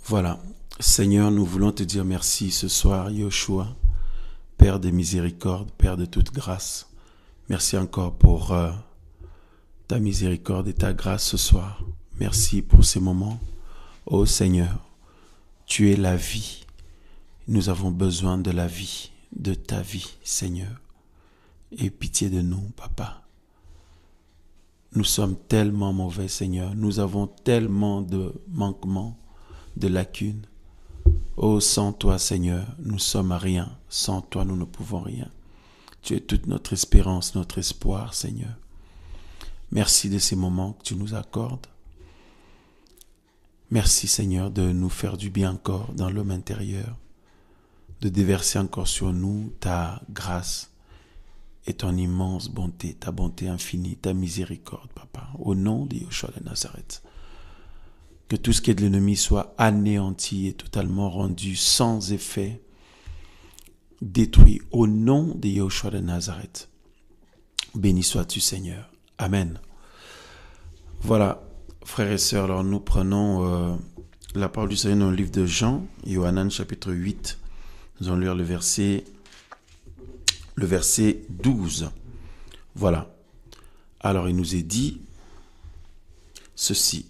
Voilà. Seigneur, nous voulons te dire merci ce soir, Yoshua, Père de miséricorde, Père de toute grâce. Merci encore pour ta miséricorde et ta grâce ce soir. Merci pour ces moments. Ô Seigneur, tu es la vie. Nous avons besoin de la vie, de ta vie, Seigneur. Aie pitié de nous, Papa. Nous sommes tellement mauvais, Seigneur. Nous avons tellement de manquements, de lacunes. Oh, sans toi, Seigneur, nous sommes rien. Sans toi, nous ne pouvons rien. Tu es toute notre espérance, notre espoir, Seigneur. Merci de ces moments que tu nous accordes. Merci, Seigneur, de nous faire du bien encore dans l'homme intérieur, de déverser encore sur nous ta grâce et ton immense bonté, ta bonté infinie, ta miséricorde, Papa. Au nom de Yeshua de Nazareth. Que tout ce qui est de l'ennemi soit anéanti et totalement rendu sans effet, détruit au nom de Yeshua de Nazareth. Béni sois-tu, Seigneur. Amen. Voilà, frères et sœurs, alors nous prenons la parole du Seigneur dans le livre de Jean, Yohanan chapitre 8. Nous allons lire le verset 12. Voilà. Alors il nous est dit ceci.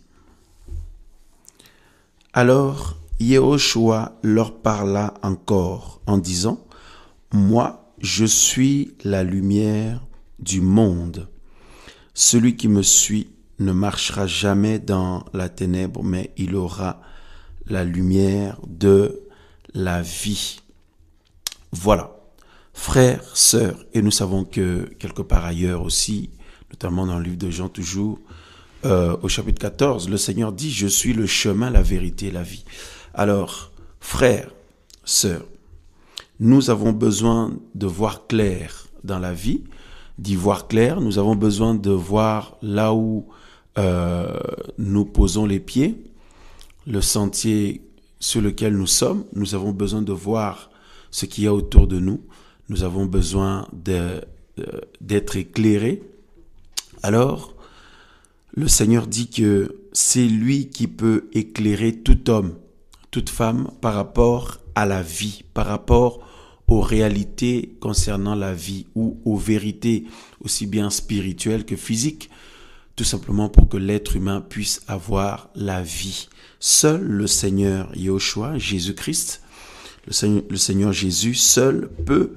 Alors Yehoshua leur parla encore en disant, « Moi, je suis la lumière du monde. Celui qui me suit ne marchera jamais dans la ténèbre, mais il aura la lumière de la vie. » Voilà. Frères, sœurs, et nous savons que quelque part ailleurs aussi, notamment dans le livre de Jean toujours, au chapitre 14, le Seigneur dit « Je suis le chemin, la vérité et la vie ». Alors, frères, sœurs, nous avons besoin de voir clair dans la vie, d'y voir clair. Nous avons besoin de voir là où nous posons les pieds, le sentier sur lequel nous sommes. Nous avons besoin de voir ce qu'il y a autour de nous. Nous avons besoin d'être éclairés. Alors, le Seigneur dit que c'est lui qui peut éclairer tout homme, toute femme par rapport à la vie, par rapport aux réalités concernant la vie ou aux vérités aussi bien spirituelles que physiques, tout simplement pour que l'être humain puisse avoir la vie. Seul le Seigneur Yehoshua, Jésus-Christ, le Seigneur Jésus seul peut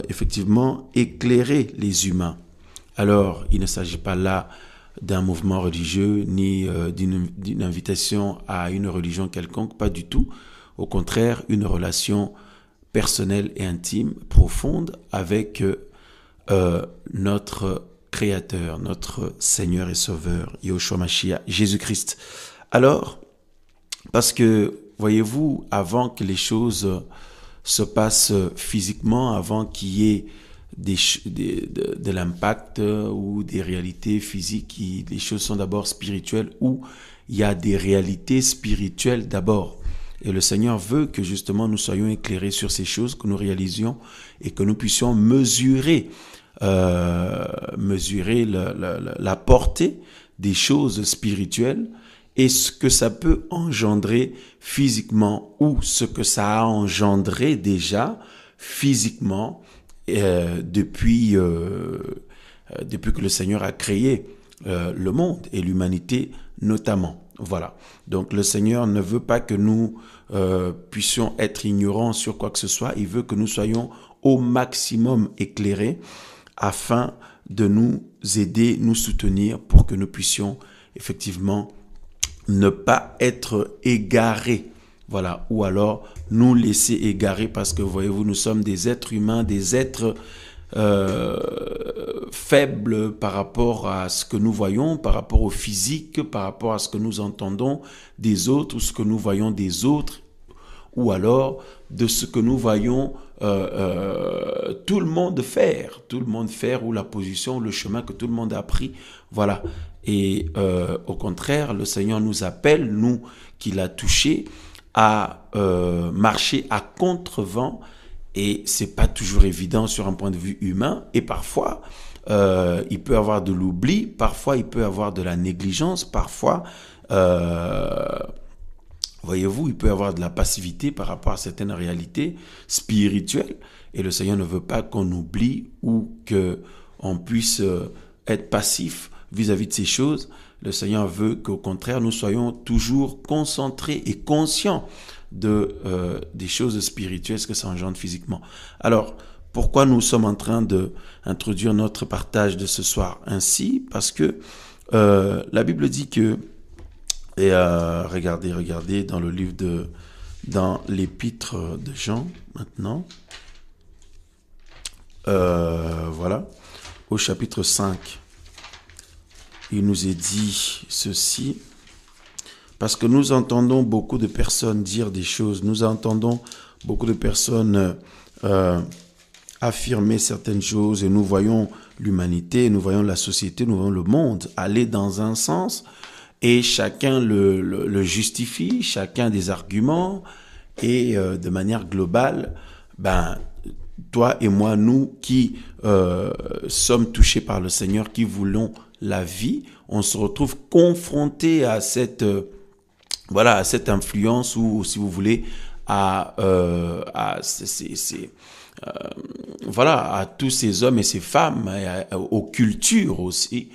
effectivement éclairer les humains. Alors, il ne s'agit pas là d'un mouvement religieux ni d'une invitation à une religion quelconque, pas du tout. Au contraire, une relation personnelle et intime, profonde avec notre Créateur, notre Seigneur et Sauveur, Yehoshua Mashiach, Jésus-Christ. Alors, parce que, voyez-vous, avant que les choses se passent physiquement, avant qu'il y ait de l'impact ou des réalités physiques, les choses sont d'abord spirituelles, où il y a des réalités spirituelles d'abord. Et le Seigneur veut que justement nous soyons éclairés sur ces choses, que nous réalisions et que nous puissions mesurer la portée des choses spirituelles et ce que ça peut engendrer physiquement ou ce que ça a engendré déjà physiquement depuis que le Seigneur a créé le monde et l'humanité notamment. Voilà. Donc le Seigneur ne veut pas que nous puissions être ignorants sur quoi que ce soit. Il veut que nous soyons au maximum éclairés afin de nous aider, nous soutenir pour que nous puissions effectivement ne pas être égarés. Voilà. Ou alors nous laisser égarer parce que voyez-vous, nous sommes des êtres humains, des êtres faibles par rapport à ce que nous voyons, par rapport au physique, par rapport à ce que nous entendons des autres ou ce que nous voyons des autres, ou alors de ce que nous voyons tout le monde faire ou la position, le chemin que tout le monde a pris. Voilà. Et au contraire, le Seigneur nous appelle, nous qui l'a touché, à marcher à contre-vent. Et c'est pas toujours évident sur un point de vue humain. Et parfois, il peut y avoir de l'oubli. Parfois, il peut y avoir de la négligence. Parfois, Voyez-vous, il peut y avoir de la passivité par rapport à certaines réalités spirituelles. Et le Seigneur ne veut pas qu'on oublie ou qu'on puisse être passif vis-à-vis de ces choses. Le Seigneur veut qu'au contraire, nous soyons toujours concentrés et conscients des choses spirituelles, ce que ça engendre physiquement. Alors, pourquoi nous sommes en train d'introduire notre partage de ce soir ainsi? Parce que la Bible dit que, et regardez dans le livre dans l'épître de Jean maintenant, voilà, au chapitre 5, il nous est dit ceci, parce que nous entendons beaucoup de personnes dire des choses, nous entendons beaucoup de personnes affirmer certaines choses, et nous voyons l'humanité, nous voyons la société, nous voyons le monde aller dans un sens, et chacun le justifie, chacun a des arguments, et de manière globale, toi et moi, nous qui sommes touchés par le Seigneur, qui voulons la vie, on se retrouve confrontés à cette influence, ou si vous voulez, à tous ces hommes et ces femmes, aux cultures aussi,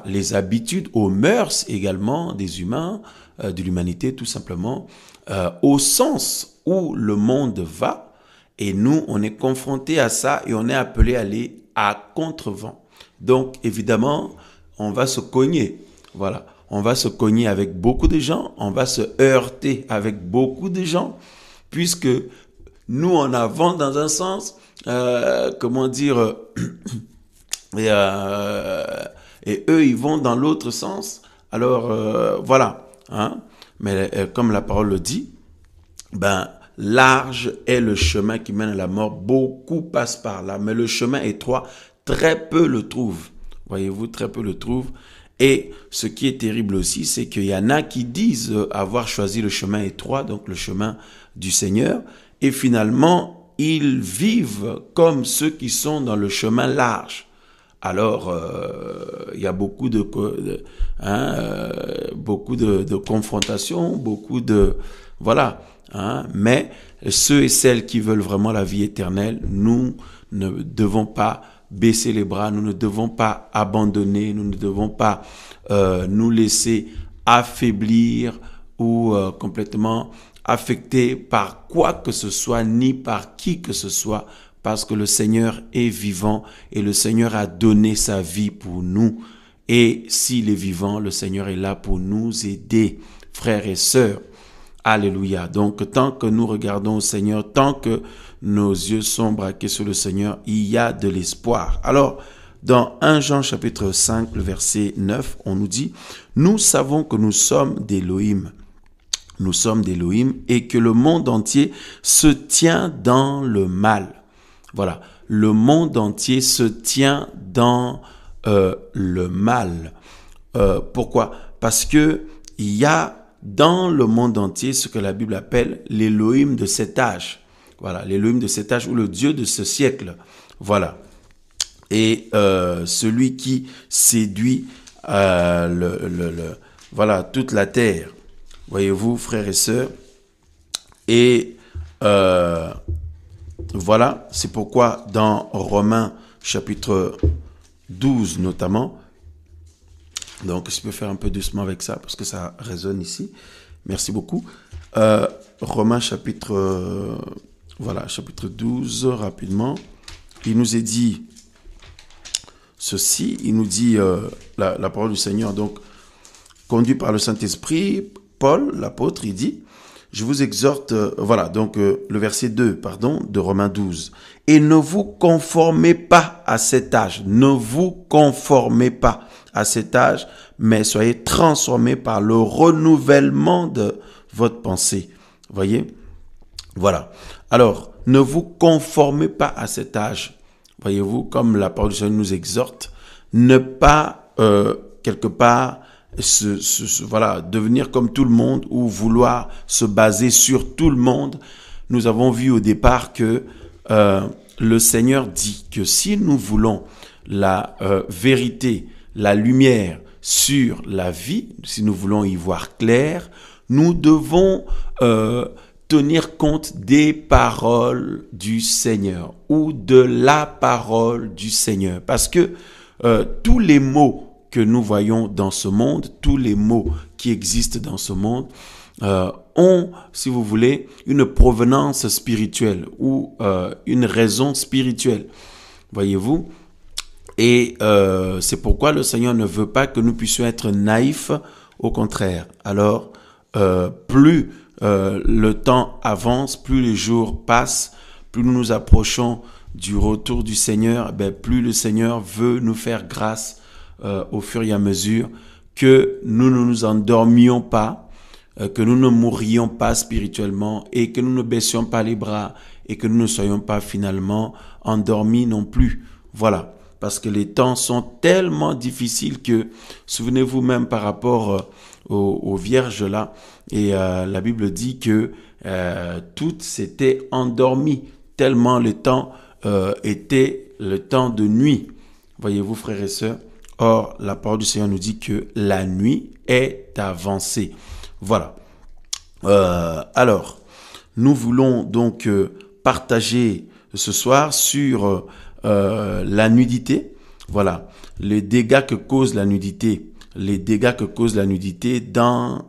les habitudes, aux mœurs également des humains, de l'humanité tout simplement, au sens où le monde va, et nous, on est confrontés à ça et on est appelé à aller à contre-vent. Donc, évidemment, on va se cogner, voilà. On va se cogner avec beaucoup de gens, on va se heurter avec beaucoup de gens, puisque nous, on avance dans un sens, et eux, ils vont dans l'autre sens. Alors, voilà. Hein? Mais comme la parole le dit, large est le chemin qui mène à la mort. Beaucoup passent par là, mais le chemin étroit, très peu le trouvent. Voyez-vous, très peu le trouvent. Et ce qui est terrible aussi, c'est qu'il y en a qui disent avoir choisi le chemin étroit, donc le chemin du Seigneur, et finalement, ils vivent comme ceux qui sont dans le chemin large. Alors, il y a beaucoup de confrontations, beaucoup de... Voilà. Mais ceux et celles qui veulent vraiment la vie éternelle, nous ne devons pas baisser les bras, nous ne devons pas abandonner, nous ne devons pas nous laisser affaiblir ou complètement affecter par quoi que ce soit, ni par qui que ce soit, parce que le Seigneur est vivant et le Seigneur a donné sa vie pour nous. Et s'il est vivant, le Seigneur est là pour nous aider, frères et sœurs. Alléluia. Donc, tant que nous regardons au Seigneur, tant que nos yeux sont braqués sur le Seigneur, il y a de l'espoir. Alors, dans 1 Jean chapitre 5, le verset 9, on nous dit, « Nous savons que nous sommes d'Élohim. Nous sommes d'Élohim et que le monde entier se tient dans le mal. » Voilà, le monde entier se tient dans le mal. Pourquoi? Parce que il y a dans le monde entier ce que la Bible appelle l'Élohim de cet âge. Voilà, l'Élohim de cet âge ou le Dieu de ce siècle. Voilà. Et celui qui séduit toute la terre. Voyez-vous, frères et sœurs. Et voilà, c'est pourquoi dans Romains chapitre 12 notamment, donc je peux faire un peu doucement avec ça parce que ça résonne ici, merci beaucoup. Romains chapitre 12, rapidement, il nous est dit ceci, il nous dit la parole du Seigneur, donc conduit par le Saint-Esprit, Paul, l'apôtre, il dit, je vous exhorte, le verset 2, de Romains 12. Et ne vous conformez pas à cet âge. Ne vous conformez pas à cet âge, mais soyez transformés par le renouvellement de votre pensée. Voyez? Voilà. Alors, ne vous conformez pas à cet âge. Voyez-vous, comme la parole du Seigneur nous exhorte, ne pas, quelque part, devenir comme tout le monde ou vouloir se baser sur tout le monde. Nous avons vu au départ que le Seigneur dit que si nous voulons la vérité, la lumière, sur la vie, si nous voulons y voir clair, nous devons tenir compte des paroles du Seigneur ou de la parole du Seigneur. Parce que tous les mots que nous voyons dans ce monde, tous les mots qui existent dans ce monde, ont, si vous voulez, une provenance spirituelle ou une raison spirituelle. Voyez-vous? Et c'est pourquoi le Seigneur ne veut pas que nous puissions être naïfs, au contraire. Alors, plus le temps avance, plus les jours passent, plus nous nous approchons du retour du Seigneur, plus le Seigneur veut nous faire grâce au fur et à mesure que nous ne nous endormions pas, que nous ne mourrions pas spirituellement et que nous ne baissions pas les bras et que nous ne soyons pas finalement endormis non plus. Voilà. Parce que les temps sont tellement difficiles que, souvenez-vous même par rapport aux vierges là, et la Bible dit que toutes s'étaient endormies, tellement le temps était le temps de nuit. Voyez-vous, frères et sœurs, or la parole du Seigneur nous dit que la nuit est avancée. Voilà. Alors, nous voulons donc partager ce soir sur la nudité. Voilà, les dégâts que cause la nudité, dans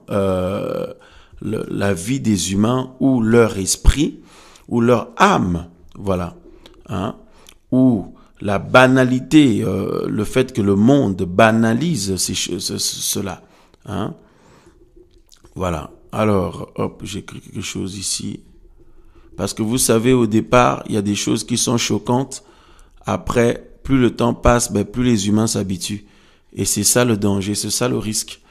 la vie des humains ou leur esprit ou leur âme. Voilà, ou la banalité, le fait que le monde banalise cela. Voilà. Alors, hop, j'écris quelque chose ici. Parce que vous savez, au départ, il y a des choses qui sont choquantes. Après, plus le temps passe, plus les humains s'habituent. Et c'est ça le danger, c'est ça le risque.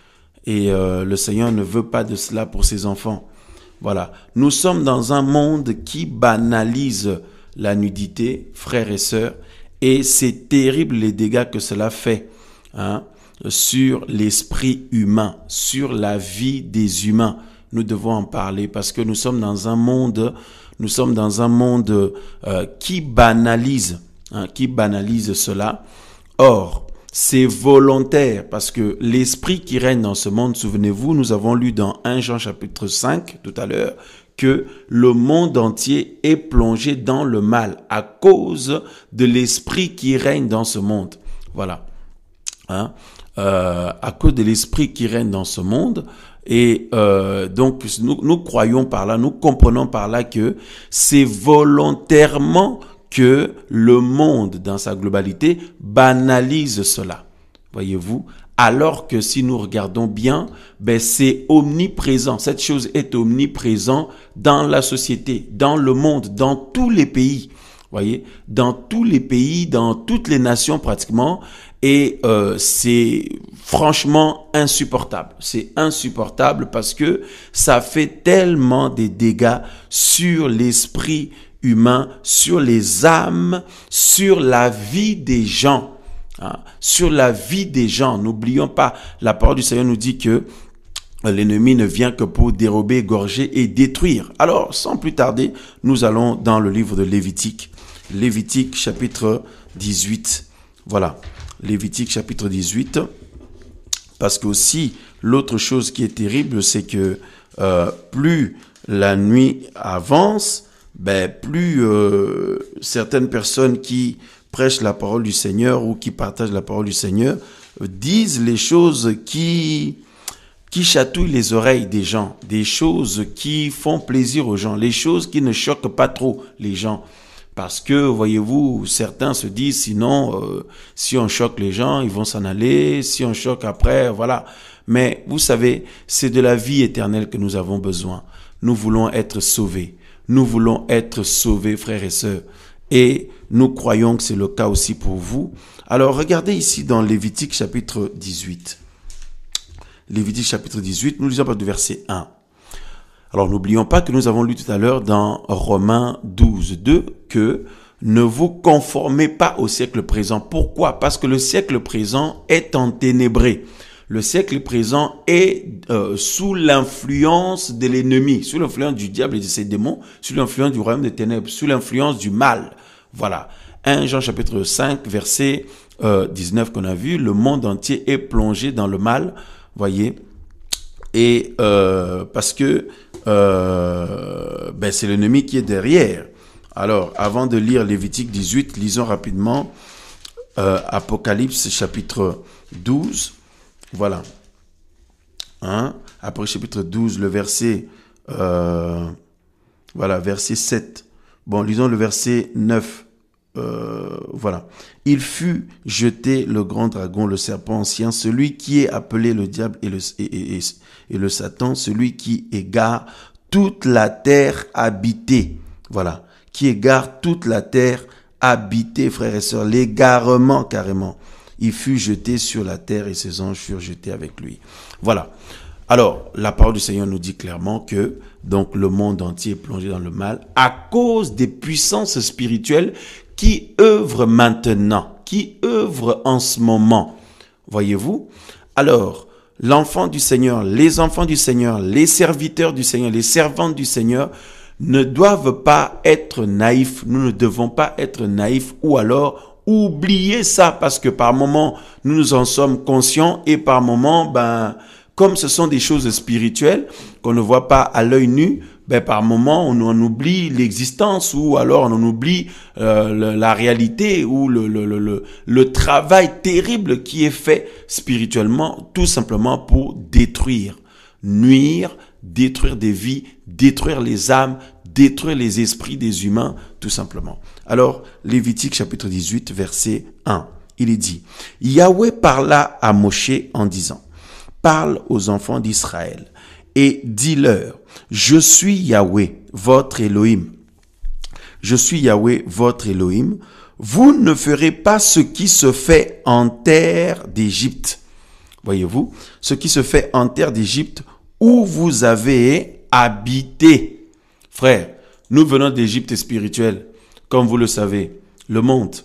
Et le Seigneur ne veut pas de cela pour ses enfants. Voilà. Nous sommes dans un monde qui banalise la nudité, frères et sœurs. Et c'est terrible les dégâts que cela fait sur l'esprit humain, sur la vie des humains. Nous devons en parler parce que nous sommes dans un monde qui banalise cela. Or, c'est volontaire parce que l'esprit qui règne dans ce monde, souvenez-vous, nous avons lu dans 1 Jean chapitre 5 tout à l'heure, que le monde entier est plongé dans le mal à cause de l'esprit qui règne dans ce monde. Voilà. À cause de l'esprit qui règne dans ce monde. Et donc, nous croyons par là, nous comprenons par là que c'est volontairement que le monde, dans sa globalité, banalise cela. Voyez-vous? Alors que si nous regardons bien, c'est omniprésent. Cette chose est omniprésente dans la société, dans le monde, dans tous les pays. Voyez? Dans tous les pays, dans toutes les nations pratiquement. Et c'est franchement insupportable. C'est insupportable parce que ça fait tellement des dégâts sur l'esprit humain, sur les âmes, sur la vie des gens. Sur la vie des gens. N'oublions pas, la parole du Seigneur nous dit que l'ennemi ne vient que pour dérober, égorger et détruire. Alors, sans plus tarder, nous allons dans le livre de Lévitique. Lévitique chapitre 18. Voilà. Lévitique chapitre 18. Parce que aussi, l'autre chose qui est terrible, c'est que plus la nuit avance, plus certaines personnes qui prêchent la parole du Seigneur ou qui partagent la parole du Seigneur disent les choses qui chatouillent les oreilles des gens, des choses qui font plaisir aux gens, les choses qui ne choquent pas trop les gens. Parce que, voyez-vous, certains se disent, sinon, si on choque les gens, ils vont s'en aller, si on choque après, voilà. Mais vous savez, c'est de la vie éternelle que nous avons besoin. Nous voulons être sauvés. Nous voulons être sauvés, frères et sœurs. Et nous croyons que c'est le cas aussi pour vous. Alors, regardez ici dans Lévitique chapitre 18. Lévitique chapitre 18, nous lisons pas du verset 1. Alors, n'oublions pas que nous avons lu tout à l'heure dans Romains 12, 2, que ne vous conformez pas au siècle présent. Pourquoi? Parce que le siècle présent est enténébré. Le siècle présent est sous l'influence de l'ennemi, sous l'influence du diable et de ses démons, sous l'influence du royaume des ténèbres, sous l'influence du mal. Voilà. 1 Jean chapitre 5, verset 19 qu'on a vu, le monde entier est plongé dans le mal, voyez, et parce que c'est l'ennemi qui est derrière. Alors, avant de lire Lévitique 18, lisons rapidement Apocalypse chapitre 12. Voilà. Après chapitre 12, le verset, verset 7. Bon, lisons le verset 9. Voilà. Il fut jeté le grand dragon, le serpent ancien, celui qui est appelé le diable et le Satan, celui qui égare toute la terre habitée. Voilà. Qui égare toute la terre habitée, frères et sœurs. L'égarement, carrément. Il fut jeté sur la terre et ses anges furent jetés avec lui. Voilà. Alors, la parole du Seigneur nous dit clairement que donc le monde entier est plongé dans le mal à cause des puissances spirituelles qui œuvrent maintenant, qui œuvrent en ce moment. Voyez-vous? Alors, l'enfant du Seigneur, les enfants du Seigneur, les serviteurs du Seigneur, les servantes du Seigneur ne doivent pas être naïfs. Nous ne devons pas être naïfs ou alors oublier ça parce que par moment, nous en sommes conscients et par moment, comme ce sont des choses spirituelles qu'on ne voit pas à l'œil nu, par moment, on en oublie l'existence ou alors on en oublie la réalité ou le travail terrible qui est fait spirituellement, tout simplement pour détruire, nuire, détruire des vies, détruire les âmes, détruire les esprits des humains, tout simplement. Alors, Lévitique chapitre 18, verset 1, il est dit, « Yahweh parla à Moshe en disant, « Parle aux enfants d'Israël et dis-leur, je suis Yahweh, votre Elohim. Je suis Yahweh, votre Elohim. Vous ne ferez pas ce qui se fait en terre d'Égypte. » Voyez-vous, ce qui se fait en terre d'Égypte où vous avez habité. Frères, nous venons d'Égypte spirituelle, comme vous le savez, le monde.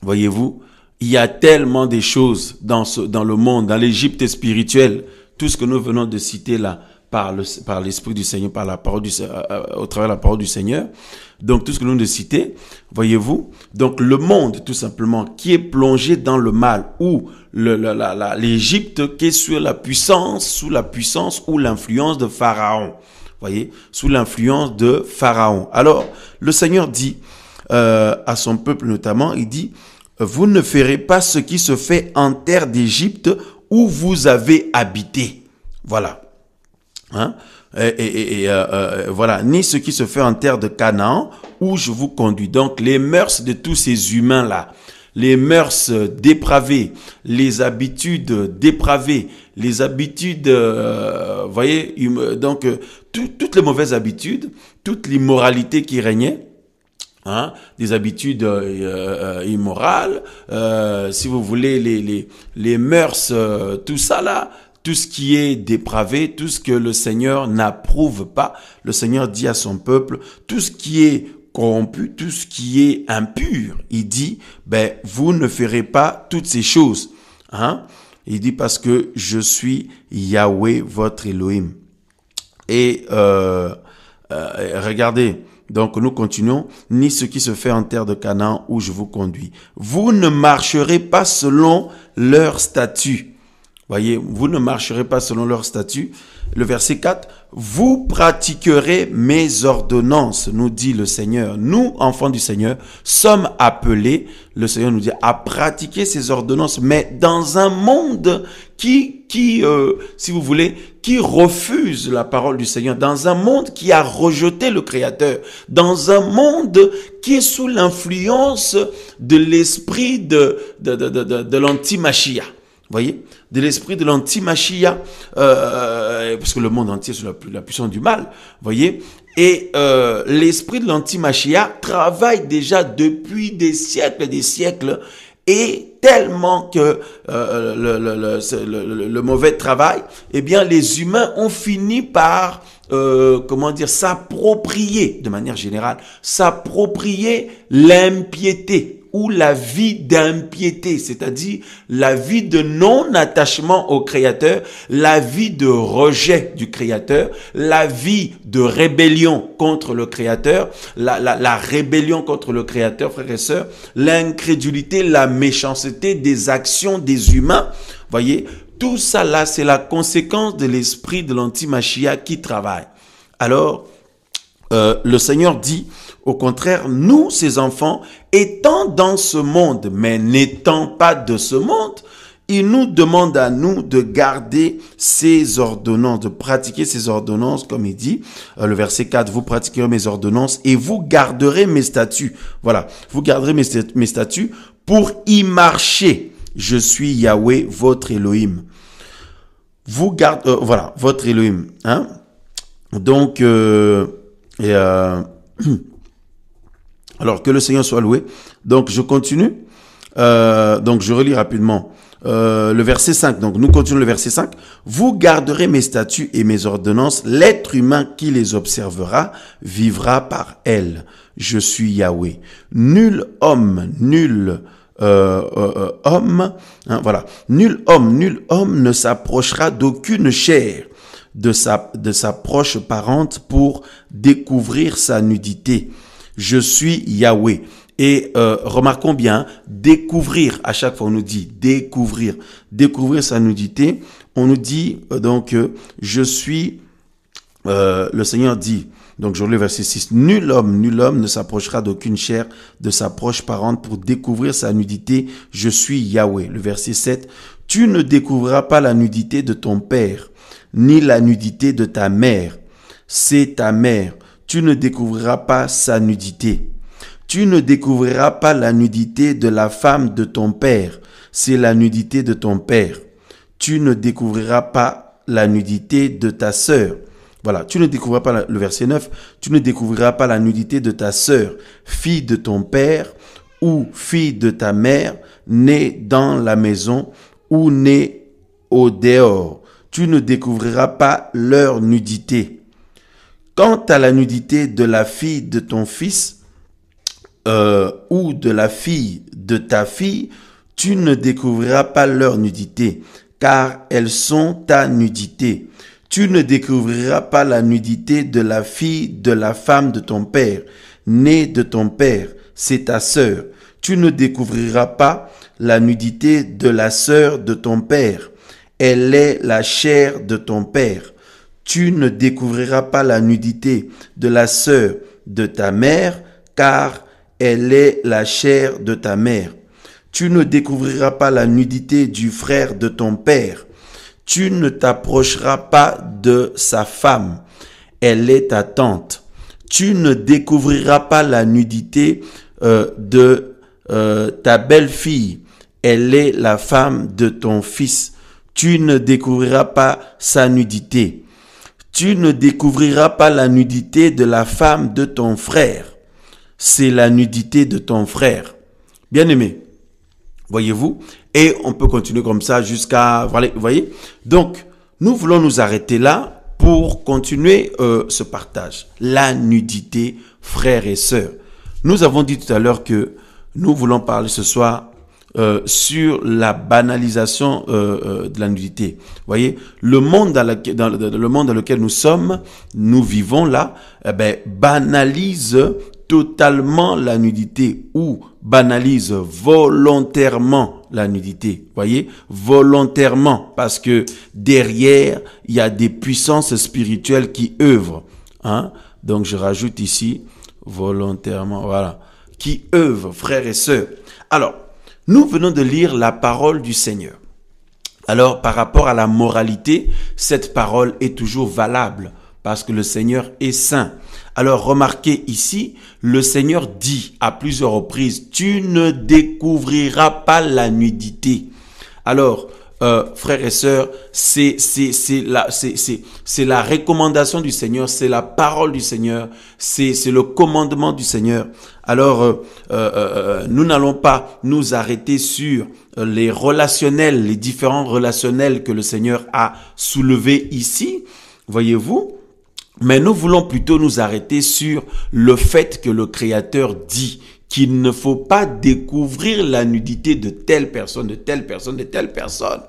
Voyez-vous, il y a tellement de choses dans le monde, dans l'Égypte spirituelle, tout ce que nous venons de citer là, par l'Esprit du Seigneur, par la parole au travers de la parole du Seigneur. Donc, tout ce que nous venons de citer, voyez-vous, donc le monde, tout simplement, qui est plongé dans le mal, ou l'Égypte qui est sous la puissance ou l'influence de Pharaon. Voyez, sous l'influence de Pharaon. Alors, le Seigneur dit à son peuple notamment, il dit, vous ne ferez pas ce qui se fait en terre d'Égypte où vous avez habité. Voilà. Voilà. Ni ce qui se fait en terre de Canaan où je vous conduis. Donc, les mœurs de tous ces humains-là, les mœurs dépravées, les habitudes dépravées, les habitudes, voyez, donc, toutes les mauvaises habitudes, toute l'immoralité qui régnait, des habitudes immorales, si vous voulez, les mœurs, tout ça là, tout ce qui est dépravé, tout ce que le Seigneur n'approuve pas, le Seigneur dit à son peuple, tout ce qui est corrompu, tout ce qui est impur, il dit, vous ne ferez pas toutes ces choses. Il dit parce que je suis Yahweh, votre Elohim. Et regardez, donc nous continuons, ni ce qui se fait en terre de Canaan où je vous conduis. Vous ne marcherez pas selon leur statut. Voyez, vous ne marcherez pas selon leur statut. Le verset 4, vous pratiquerez mes ordonnances, nous dit le Seigneur. Nous, enfants du Seigneur, sommes appelés, le Seigneur nous dit, à pratiquer ces ordonnances, mais dans un monde qui si vous voulez, qui refuse la parole du Seigneur, dans un monde qui a rejeté le Créateur, dans un monde qui est sous l'influence de l'esprit de l'anti-Machia. Voyez, de l'esprit de l'anti-Machia, parce que le monde entier est sous la puissance du mal, voyez, et l'esprit de l'anti-Machia travaille déjà depuis des siècles, et tellement que le mauvais travail, eh bien les humains ont fini par s'approprier de manière générale, s'approprier l'impiété. ou la vie d'impiété, c'est-à-dire la vie de non-attachement au Créateur, la vie de rejet du Créateur, la vie de rébellion contre le Créateur, la rébellion contre le Créateur, frères et sœurs, l'incrédulité, la méchanceté des actions des humains, voyez, tout ça là, c'est la conséquence de l'esprit de l'anti-machia qui travaille. Alors, le Seigneur dit, au contraire, nous, ses enfants, étant dans ce monde, mais n'étant pas de ce monde, il nous demande à nous de garder ses ordonnances, de pratiquer ses ordonnances, comme il dit, le verset 4, vous pratiquerez mes ordonnances et vous garderez mes statuts. Voilà, vous garderez mes statuts pour y marcher. Je suis Yahweh, votre Elohim. Vous gardez, voilà, votre Elohim. Hein? Donc, alors que le Seigneur soit loué. Donc je continue. Donc je relis rapidement le verset 5. Donc nous continuons le verset 5. Vous garderez mes statuts et mes ordonnances. L'être humain qui les observera vivra par elles. Je suis Yahweh. Nul homme, voilà. Nul homme ne s'approchera d'aucune chair de sa proche parente pour découvrir sa nudité. Je suis Yahweh. Et remarquons bien, découvrir, à chaque fois on nous dit découvrir sa nudité, on nous dit donc je suis, le Seigneur dit, donc je relis le verset 6, nul homme ne s'approchera d'aucune chair de sa proche parente pour découvrir sa nudité, je suis Yahweh. Le verset 7, tu ne découvriras pas la nudité de ton père, ni la nudité de ta mère, c'est ta mère. Tu ne découvriras pas sa nudité. Tu ne découvriras pas la nudité de la femme de ton père, c'est la nudité de ton père. Tu ne découvriras pas la nudité de ta sœur. Voilà, tu ne découvriras pas, le verset 9, tu ne découvriras pas la nudité de ta sœur, fille de ton père ou fille de ta mère, née dans la maison ou née au dehors. Tu ne découvriras pas leur nudité. Quant à la nudité de la fille de ton fils ou de la fille de ta fille, tu ne découvriras pas leur nudité, car elles sont ta nudité. Tu ne découvriras pas la nudité de la fille de la femme de ton père, née de ton père, c'est ta sœur. Tu ne découvriras pas la nudité de la sœur de ton père. Elle est la chair de ton père. Tu ne découvriras pas la nudité de la sœur de ta mère, car elle est la chair de ta mère. Tu ne découvriras pas la nudité du frère de ton père. Tu ne t'approcheras pas de sa femme. Elle est ta tante. Tu ne découvriras pas la nudité de ta belle-fille. Elle est la femme de ton fils. Tu ne découvriras pas sa nudité. Tu ne découvriras pas la nudité de la femme de ton frère. C'est la nudité de ton frère. Bien-aimé, voyez-vous? Et on peut continuer comme ça jusqu'à... Vous voyez? Donc, nous voulons nous arrêter là pour continuer ce partage. La nudité, frères et sœurs. Nous avons dit tout à l'heure que nous voulons parler ce soir sur la banalisation de la nudité. Vous voyez, le monde dans lequel nous vivons là, banalise totalement la nudité ou banalise volontairement la nudité. Vous voyez, volontairement, parce que derrière, il y a des puissances spirituelles qui œuvrent. Hein? Donc, je rajoute ici, volontairement, voilà, qui œuvrent, frères et sœurs. Alors, nous venons de lire la parole du Seigneur. Alors, par rapport à la moralité, cette parole est toujours valable parce que le Seigneur est saint. Alors, remarquez ici, le Seigneur dit à plusieurs reprises, « Tu ne découvriras pas la nudité. » Alors, frères et sœurs, c'est la recommandation du Seigneur, c'est la parole du Seigneur, c'est le commandement du Seigneur. Alors, nous n'allons pas nous arrêter sur les relationnels, les différents relationnels que le Seigneur a soulevés ici, voyez-vous, mais nous voulons plutôt nous arrêter sur le fait que le Créateur dit qu'il ne faut pas découvrir la nudité de telle personne, de telle personne, de telle personne.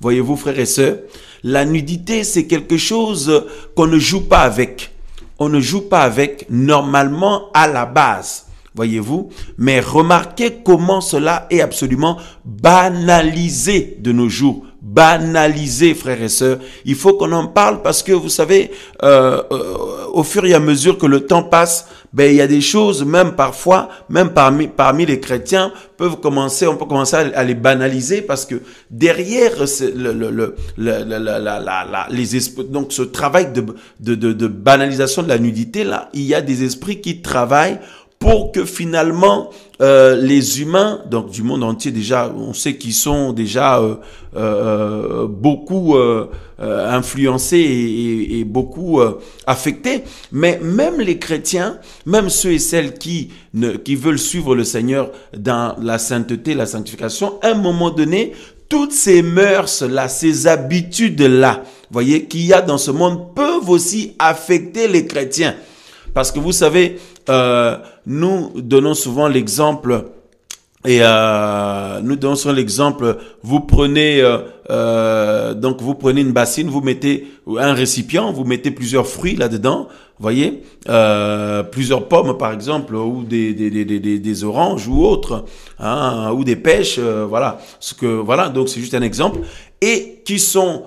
Voyez-vous, frères et sœurs, la nudité, c'est quelque chose qu'on ne joue pas avec. On ne joue pas avec normalement à la base. Voyez-vous, mais remarquez comment cela est absolument banalisé de nos jours. Banalisé, frères et sœurs. Il faut qu'on en parle parce que, vous savez, au fur et à mesure que le temps passe, il y a des choses, même parfois, même parmi les chrétiens, on peut commencer à les banaliser parce que derrière donc ce travail de banalisation de la nudité, là, il y a des esprits qui travaillent pour que finalement les humains, donc du monde entier déjà, on sait qu'ils sont déjà beaucoup influencés et beaucoup affectés, mais même les chrétiens, même ceux et celles qui veulent suivre le Seigneur dans la sainteté, la sanctification, à un moment donné, toutes ces mœurs-là, ces habitudes-là, voyez, qu'il y a dans ce monde peuvent aussi affecter les chrétiens. Parce que vous savez, nous donnons souvent l'exemple, vous prenez une bassine, vous mettez un récipient, vous mettez plusieurs fruits là-dedans, voyez, plusieurs pommes par exemple, ou des oranges ou autres, hein, ou des pêches, voilà. Donc c'est juste un exemple, et qui sont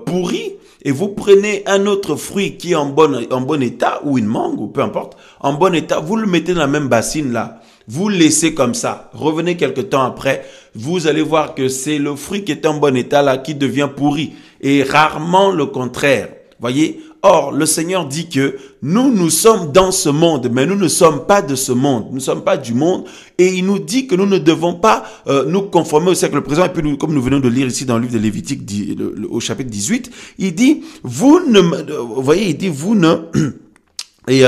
pourris. Et vous prenez un autre fruit qui est en bon état, ou une mangue, ou peu importe, en bon état, vous le mettez dans la même bassine là, vous le laissez comme ça, revenez quelque temps après, vous allez voir que c'est le fruit qui est en bon état là qui devient pourri, et rarement le contraire, voyez. Or, le Seigneur dit que nous sommes dans ce monde, mais nous ne sommes pas de ce monde. Nous ne sommes pas du monde. Et il nous dit que nous ne devons pas nous conformer au siècle présent. Et puis, comme nous venons de lire ici dans le livre de Lévitique, au chapitre 18, il dit, vous ne... Et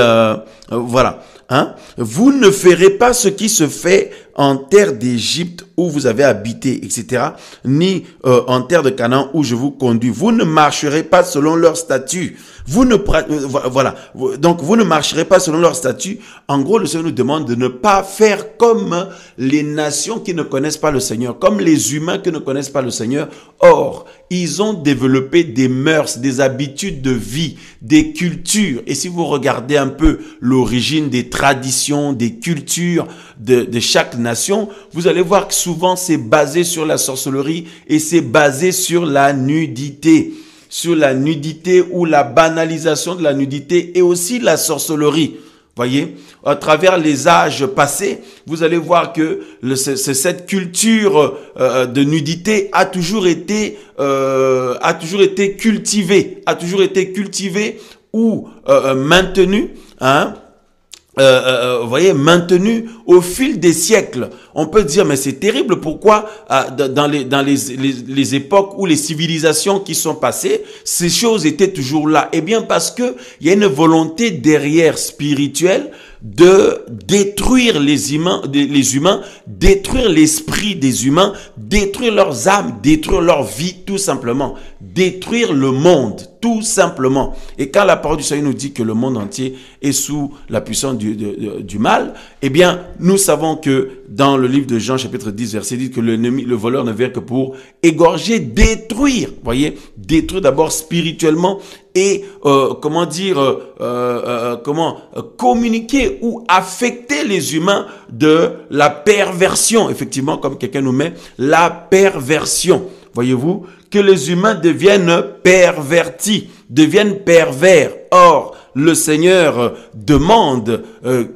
voilà. Hein? Vous ne ferez pas ce qui se fait en terre d'Égypte où vous avez habité, etc., ni en terre de Canaan où je vous conduis. Vous ne marcherez pas selon leurs statuts. Voilà. Donc, vous ne marcherez pas selon leurs statuts. En gros, le Seigneur nous demande de ne pas faire comme les nations qui ne connaissent pas le Seigneur, comme les humains qui ne connaissent pas le Seigneur. Or, ils ont développé des mœurs, des habitudes de vie, des cultures. Et si vous regardez un peu l'origine des traditions, des cultures de chaque nation, vous allez voir que souvent c'est basé sur la sorcellerie et c'est basé sur la nudité. Sur la nudité ou la banalisation de la nudité et aussi la sorcellerie. Voyez, à travers les âges passés, vous allez voir que cette culture de nudité a toujours été cultivée, ou maintenue, hein. Vous voyez, maintenu au fil des siècles. On peut dire, mais c'est terrible, pourquoi dans les époques où les civilisations qui sont passées, ces choses étaient toujours là? Eh bien, parce que il y a une volonté derrière spirituelle de détruire les humains, détruire l'esprit des humains, détruire leurs âmes, détruire leur vie, tout simplement. Détruire le monde, tout simplement. Et quand la parole du Seigneur nous dit que le monde entier est sous la puissance du mal, eh bien, nous savons que dans le livre de Jean, chapitre 10, verset 10, que le voleur ne vient que pour égorger, détruire. Voyez, détruire d'abord spirituellement et communiquer ou affecter les humains de la perversion. Effectivement, comme quelqu'un nous met, la perversion. Voyez-vous, que les humains deviennent pervertis, deviennent pervers. Or, le Seigneur demande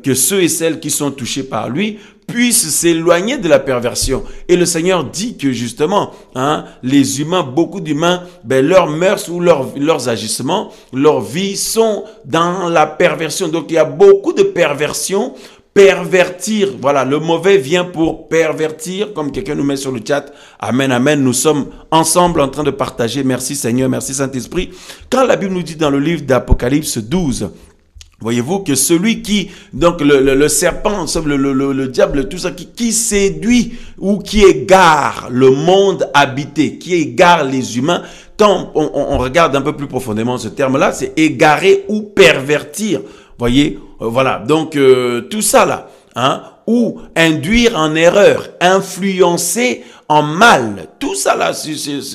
que ceux et celles qui sont touchés par lui puissent s'éloigner de la perversion. Et le Seigneur dit que justement, hein, les humains, beaucoup d'humains, leurs mœurs ou leurs agissements, leur vie sont dans la perversion. Donc, il y a beaucoup de perversion. Pervertir, voilà, le mauvais vient pour pervertir, comme quelqu'un nous met sur le chat. Amen, amen, nous sommes ensemble en train de partager. Merci Seigneur, merci Saint-Esprit. Quand la Bible nous dit dans le livre d'Apocalypse 12, voyez-vous que celui qui, donc le serpent, le diable, tout ça, qui séduit ou qui égare le monde habité, qui égare les humains, quand on regarde un peu plus profondément ce terme-là, c'est égarer ou pervertir. Voyez, voilà, donc tout ça là, hein, ou induire en erreur, influencer en mal. Tout ça là,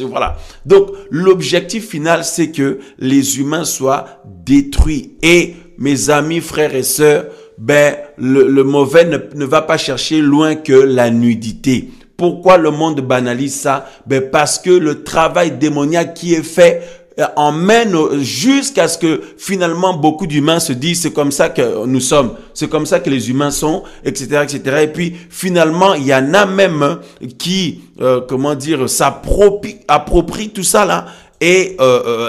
voilà. Donc, l'objectif final, c'est que les humains soient détruits. Et mes amis, frères et sœurs, ben, le mauvais ne va pas chercher loin que la nudité. Pourquoi le monde banalise ça? Ben, parce que le travail démoniaque qui est fait emmène jusqu'à ce que finalement beaucoup d'humains se disent c'est comme ça que nous sommes, c'est comme ça que les humains sont, etc., etc. Et puis finalement il y en a même qui comment dire s'approprient tout ça là et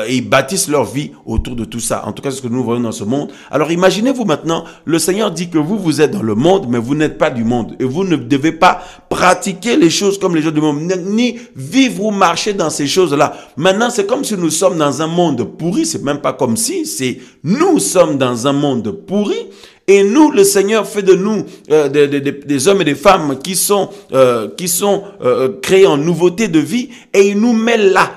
ils bâtissent leur vie autour de tout ça. En tout cas, c'est ce que nous voyons dans ce monde. Alors imaginez-vous maintenant, le Seigneur dit que vous êtes dans le monde, mais vous n'êtes pas du monde. Et vous ne devez pas pratiquer les choses comme les gens du monde, ni vivre ou marcher dans ces choses-là. Maintenant, c'est comme si nous sommes dans un monde pourri. C'est même pas comme si, c'est nous sommes dans un monde pourri. Et nous, le Seigneur fait de nous des hommes et des femmes qui sont créés en nouveauté de vie, et il nous met là,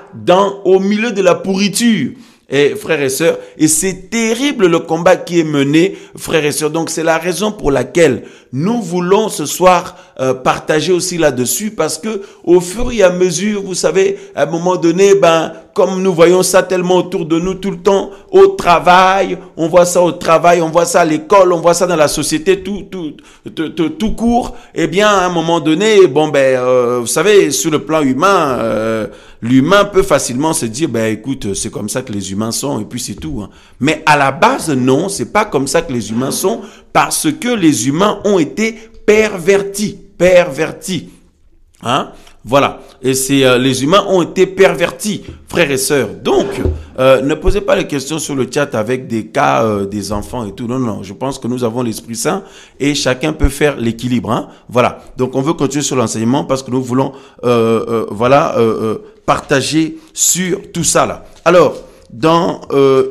au milieu de la pourriture. Et frères et sœurs, et c'est terrible le combat qui est mené, frères et sœurs. Donc c'est la raison pour laquelle nous voulons ce soir partager aussi là-dessus, parce que au fur et à mesure, vous savez, à un moment donné, comme nous voyons ça tellement autour de nous tout le temps, au travail, on voit ça au travail, on voit ça à l'école, on voit ça dans la société, tout court. Eh bien, à un moment donné, vous savez, sur le plan humain, l'humain peut facilement se dire, écoute, c'est comme ça que les humains sont, et puis c'est tout. Hein. Mais à la base, non, c'est pas comme ça que les humains sont, parce que les humains ont été pervertis. Hein? Voilà. Et les humains ont été pervertis, frères et sœurs. Donc, ne posez pas les questions sur le chat avec des cas des enfants et tout. Non, non, je pense que nous avons l'Esprit Saint et chacun peut faire l'équilibre. Hein? Voilà. Donc, on veut continuer sur l'enseignement parce que nous voulons, partager sur tout ça là. Alors, dans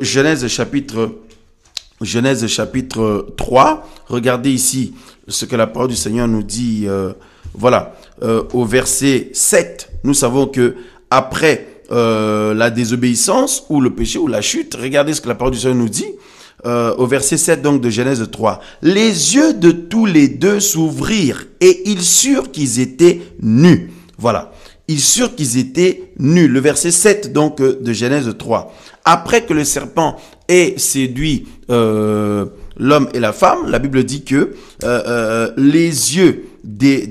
Genèse chapitre 3, regardez ici ce que la parole du Seigneur nous dit. Au verset 7, nous savons que après la désobéissance ou le péché ou la chute, regardez ce que la parole du Seigneur nous dit. Au verset 7 donc de Genèse 3. Les yeux de tous les deux s'ouvrirent et ils surent qu'ils étaient nus. Voilà. Ils surent qu'ils étaient nus. Le verset 7 donc de Genèse 3. Après que le serpent ait séduit l'homme et la femme, la Bible dit que les yeux les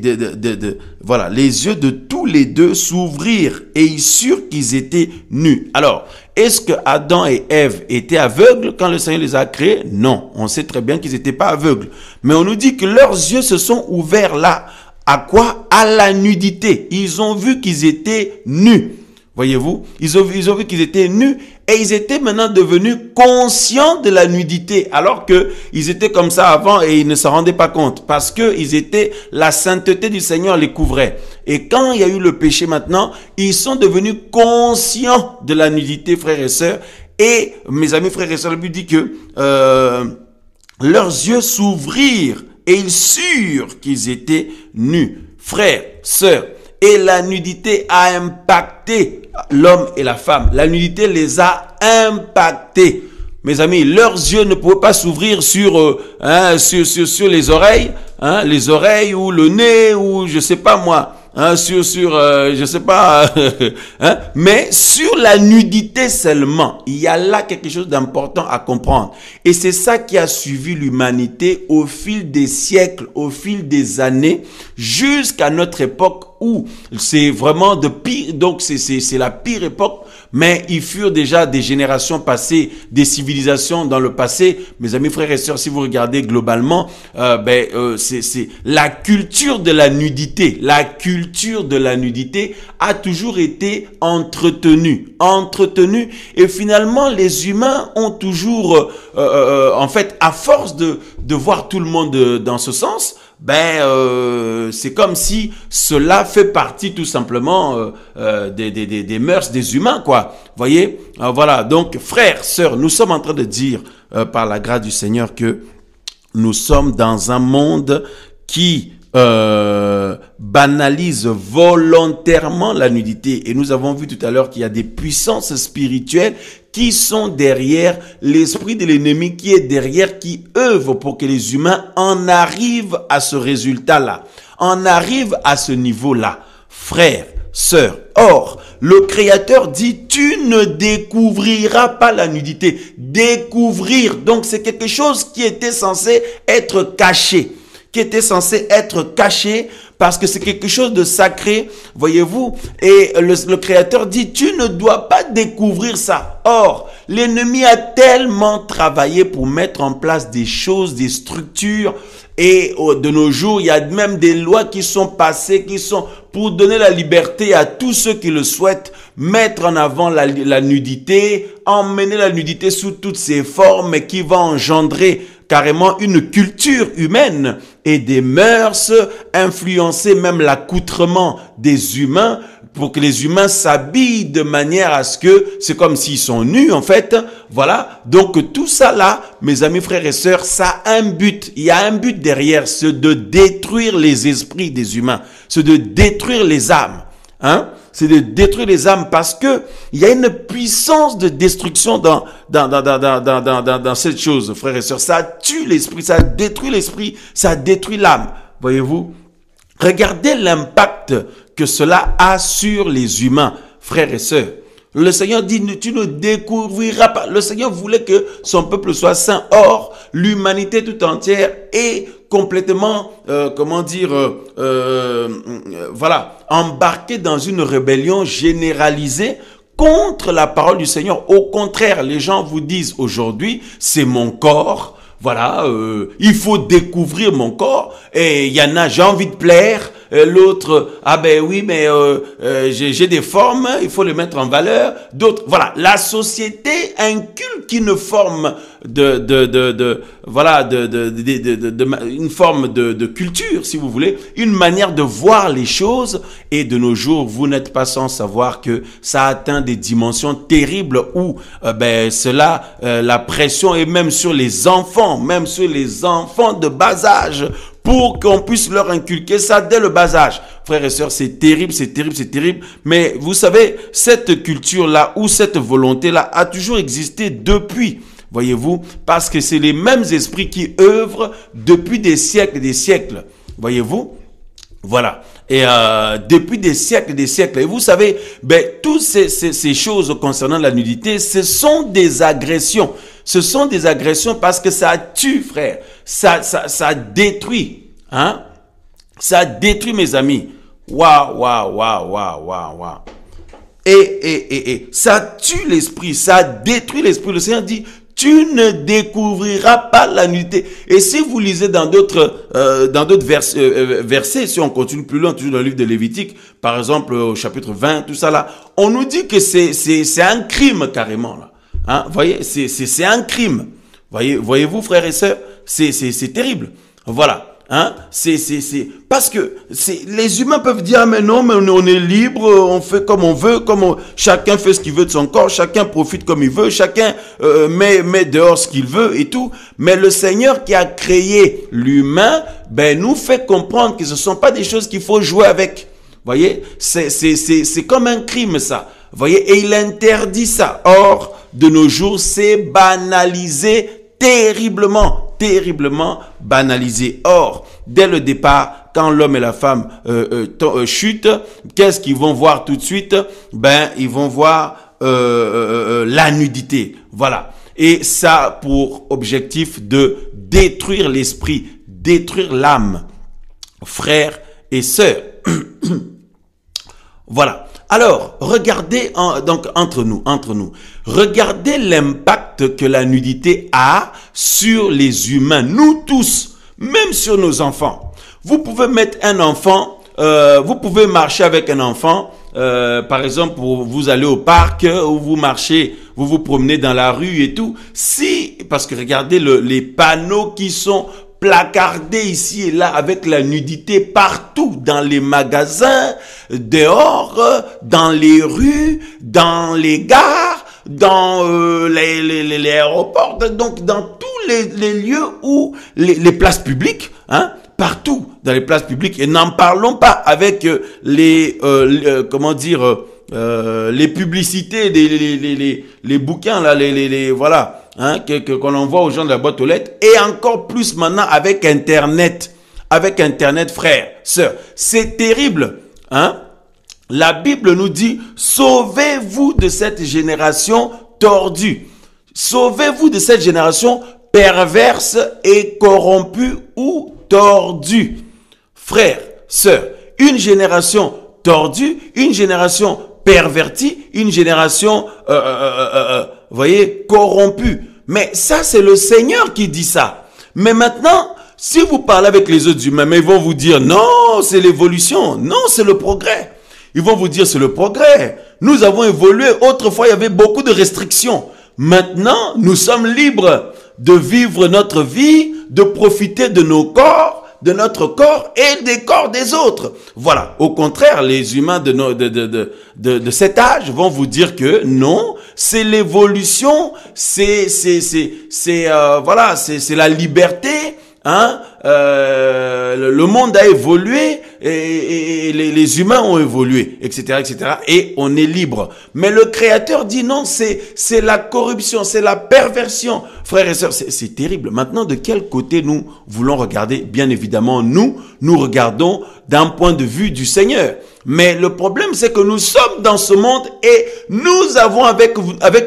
yeux de tous les deux s'ouvrirent et ils surent qu'ils étaient nus. Alors, est-ce que Adam et Ève étaient aveugles quand le Seigneur les a créés? Non, on sait très bien qu'ils n'étaient pas aveugles. Mais on nous dit que leurs yeux se sont ouverts là. À quoi? À la nudité. Ils ont vu qu'ils étaient nus. Voyez-vous, ils ont vu qu'ils étaient nus et ils étaient maintenant devenus conscients de la nudité, alors que ils étaient comme ça avant et ils ne s'en rendaient pas compte parce que la sainteté du Seigneur les couvrait. Et quand il y a eu le péché maintenant, ils sont devenus conscients de la nudité, frères et sœurs. Et mes amis frères et sœurs, la Bible dit que leurs yeux s'ouvrirent et ils surent qu'ils étaient nus. Frères, sœurs, et la nudité a impacté l'homme et la femme. La nudité les a impactés. Mes amis, leurs yeux ne pouvaient pas s'ouvrir sur les oreilles, les oreilles ou le nez ou je sais pas moi. Je sais pas, mais sur la nudité seulement, il y a là quelque chose d'important à comprendre. Et c'est ça qui a suivi l'humanité au fil des siècles, au fil des années, jusqu'à notre époque où c'est vraiment de pire, donc c'est la pire époque, mais il furent déjà des générations passées, des civilisations dans le passé. Mes amis frères et sœurs, si vous regardez globalement, c'est la culture de la nudité. La culture de la nudité a toujours été entretenue, et finalement les humains ont toujours, en fait, à force de voir tout le monde dans ce sens, c'est comme si cela fait partie tout simplement des mœurs des humains, quoi. Voyez, voilà. Donc, frères, sœurs, nous sommes en train de dire par la grâce du Seigneur que nous sommes dans un monde qui banalise volontairement la nudité. Et nous avons vu tout à l'heure qu'il y a des puissances spirituelles qui sont derrière l'esprit de l'ennemi qui est derrière, qui œuvre pour que les humains en arrivent à ce résultat-là, en arrivent à ce niveau-là. Frères, sœurs, or, le Créateur dit, tu ne découvriras pas la nudité. Découvrir, donc c'est quelque chose qui était censé être caché, parce que c'est quelque chose de sacré, voyez-vous, et le Créateur dit, tu ne dois pas découvrir ça. Or, l'ennemi a tellement travaillé pour mettre en place des choses, des structures, et de nos jours, il y a même des lois qui sont passées, qui sont pour donner la liberté à tous ceux qui le souhaitent, mettre en avant la nudité, emmener la nudité sous toutes ses formes, et qui va engendrer carrément une culture humaine et des mœurs, influencer même l'accoutrement des humains pour que les humains s'habillent de manière à ce que c'est comme s'ils sont nus en fait. Voilà, donc tout ça là, mes amis, frères et sœurs, ça a un but. Il y a un but derrière, c'est de détruire les esprits des humains, c'est de détruire les âmes. C'est de détruire les âmes parce que il y a une puissance de destruction dans cette chose, frères et sœurs. Ça tue l'esprit, ça détruit l'esprit, ça détruit l'âme. Voyez-vous? Regardez l'impact que cela a sur les humains, frères et sœurs. Le Seigneur dit, tu ne découvriras pas. Le Seigneur voulait que son peuple soit saint. Or, l'humanité tout entière est complètement, voilà, embarquée dans une rébellion généralisée contre la parole du Seigneur. Au contraire, les gens vous disent aujourd'hui, c'est mon corps. Voilà, il faut découvrir mon corps. Et il y en a, j'ai envie de plaire. L'autre, ah ben oui, mais j'ai des formes, il faut les mettre en valeur. D'autres, voilà, la société inculque une forme une forme de culture, si vous voulez, une manière de voir les choses. Et de nos jours, vous n'êtes pas sans savoir que ça atteint des dimensions terribles où la pression est même sur les enfants, de bas âge, pour qu'on puisse leur inculquer ça dès le bas âge. Frères et sœurs, c'est terrible, c'est terrible, c'est terrible. Mais vous savez, cette culture-là ou cette volonté-là a toujours existé depuis. Voyez-vous, parce que c'est les mêmes esprits qui œuvrent depuis des siècles et des siècles. Voyez-vous? Voilà. Et depuis des siècles et des siècles. Et vous savez, toutes ces choses concernant la nudité, ce sont des agressions. Ce sont des agressions parce que ça tue, frère. Ça détruit. Ça détruit, mes amis. Waouh. Et ça tue l'esprit. Ça détruit l'esprit. Le Seigneur dit, tu ne découvriras pas la nudité. Et si vous lisez dans d'autres versets, si on continue plus loin, toujours dans le livre de Lévitique, par exemple au chapitre 20, tout ça là, on nous dit que c'est un crime carrément là. Voyez, c'est un crime. Voyez-vous, frères et sœurs, c'est terrible. Voilà. Parce que les humains peuvent dire, mais non, mais on est libre, on fait comme on veut, chacun fait ce qu'il veut de son corps, chacun profite comme il veut, chacun met dehors ce qu'il veut et tout. Mais le Seigneur qui a créé l'humain, nous fait comprendre que ce ne sont pas des choses qu'il faut jouer avec. Voyez, c'est comme un crime ça. Voyez, et il interdit ça. Or, de nos jours, c'est banalisé terriblement banalisé. Or, dès le départ, quand l'homme et la femme chutent, qu'est-ce qu'ils vont voir tout de suite? Ils vont voir la nudité. Voilà. Et ça a pour objectif de détruire l'esprit, détruire l'âme. Frères et sœurs. Voilà. Alors, regardez, donc entre nous, regardez l'impact que la nudité a sur les humains, nous tous, même sur nos enfants. Vous pouvez mettre un enfant, vous pouvez marcher avec un enfant, par exemple, vous allez au parc, ou vous marchez, vous vous promenez dans la rue et tout. Parce que regardez les panneaux qui sont placardés ici et là avec la nudité partout, dans les magasins, dehors, dans les rues, dans les gares, dans les aéroports, donc dans tous les lieux où les places publiques, partout dans les places publiques. Et n'en parlons pas avec les publicités, les bouquins, là, voilà, hein, qu'on envoie aux gens de la boîte aux lettres, et encore plus maintenant avec Internet. Avec Internet, frères, sœurs. C'est terrible, hein. La Bible nous dit, sauvez-vous de cette génération tordue. Sauvez-vous de cette génération perverse et corrompue ou tordue. Frères, sœurs, une génération tordue, une génération pervertie, une génération, voyez, corrompue. Mais ça, c'est le Seigneur qui dit ça. Mais maintenant, si vous parlez avec les autres humains, mais ils vont vous dire, non, c'est l'évolution, non, c'est le progrès. Ils vont vous dire, c'est le progrès. Nous avons évolué. Autrefois, il y avait beaucoup de restrictions. Maintenant, nous sommes libres de vivre notre vie, de profiter de nos corps, de notre corps et des corps des autres. Voilà. Au contraire, les humains de cet âge vont vous dire que non, c'est l'évolution, voilà, c'est la liberté. Hein, le monde a évolué et les humains ont évolué, etc., etc. Et on est libre. Mais le Créateur dit non, c'est la corruption, c'est la perversion. Frères et sœurs, c'est terrible. Maintenant, de quel côté nous voulons regarder? Bien évidemment, nous regardons d'un point de vue du Seigneur. Mais le problème, c'est que nous sommes dans ce monde et nous avons avec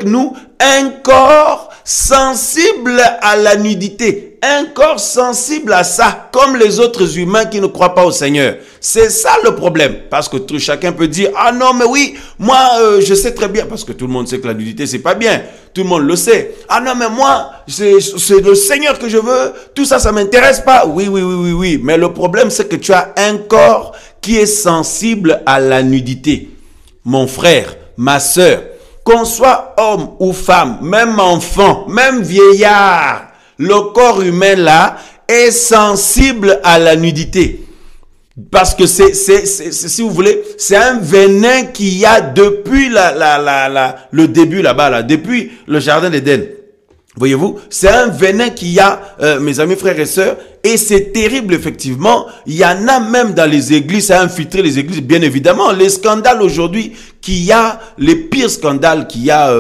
nous un corps sensible à la nudité, un corps sensible à ça, comme les autres humains qui ne croient pas au Seigneur. C'est ça le problème, parce que chacun peut dire, ah non mais oui, moi je sais très bien, parce que tout le monde sait que la nudité c'est pas bien, tout le monde le sait. Ah non mais moi, c'est le Seigneur que je veux, tout ça, ça m'intéresse pas. Oui, mais le problème c'est que tu as un corps qui est sensible à la nudité. Mon frère, ma sœur, qu'on soit homme ou femme, même enfant, même vieillard, le corps humain là est sensible à la nudité. Parce que si vous voulez, c'est un venin qu'il y a depuis le début là-bas, là, depuis le jardin d'Éden. Voyez-vous, c'est un venin qu'il y a, mes amis, frères et sœurs, et c'est terrible, effectivement. Il y en a même dans les églises, ça a infiltré les églises, bien évidemment. Les scandales aujourd'hui qu'il y a, les pires scandales qu'il y a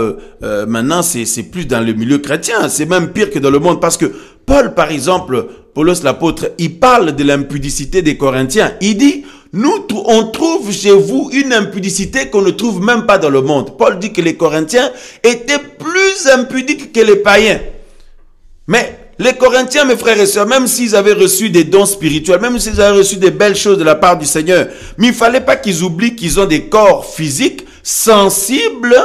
maintenant, c'est plus dans le milieu chrétien, c'est même pire que dans le monde, parce que Paul, par exemple, Paulos l'apôtre, il parle de l'impudicité des Corinthiens. Il dit, on trouve chez vous une impudicité qu'on ne trouve même pas dans le monde. Paul dit que les Corinthiens étaient plus impudiques que les païens. Mais les Corinthiens, mes frères et sœurs, même s'ils avaient reçu des dons spirituels, même s'ils avaient reçu des belles choses de la part du Seigneur, mais il ne fallait pas qu'ils oublient qu'ils ont des corps physiques sensibles,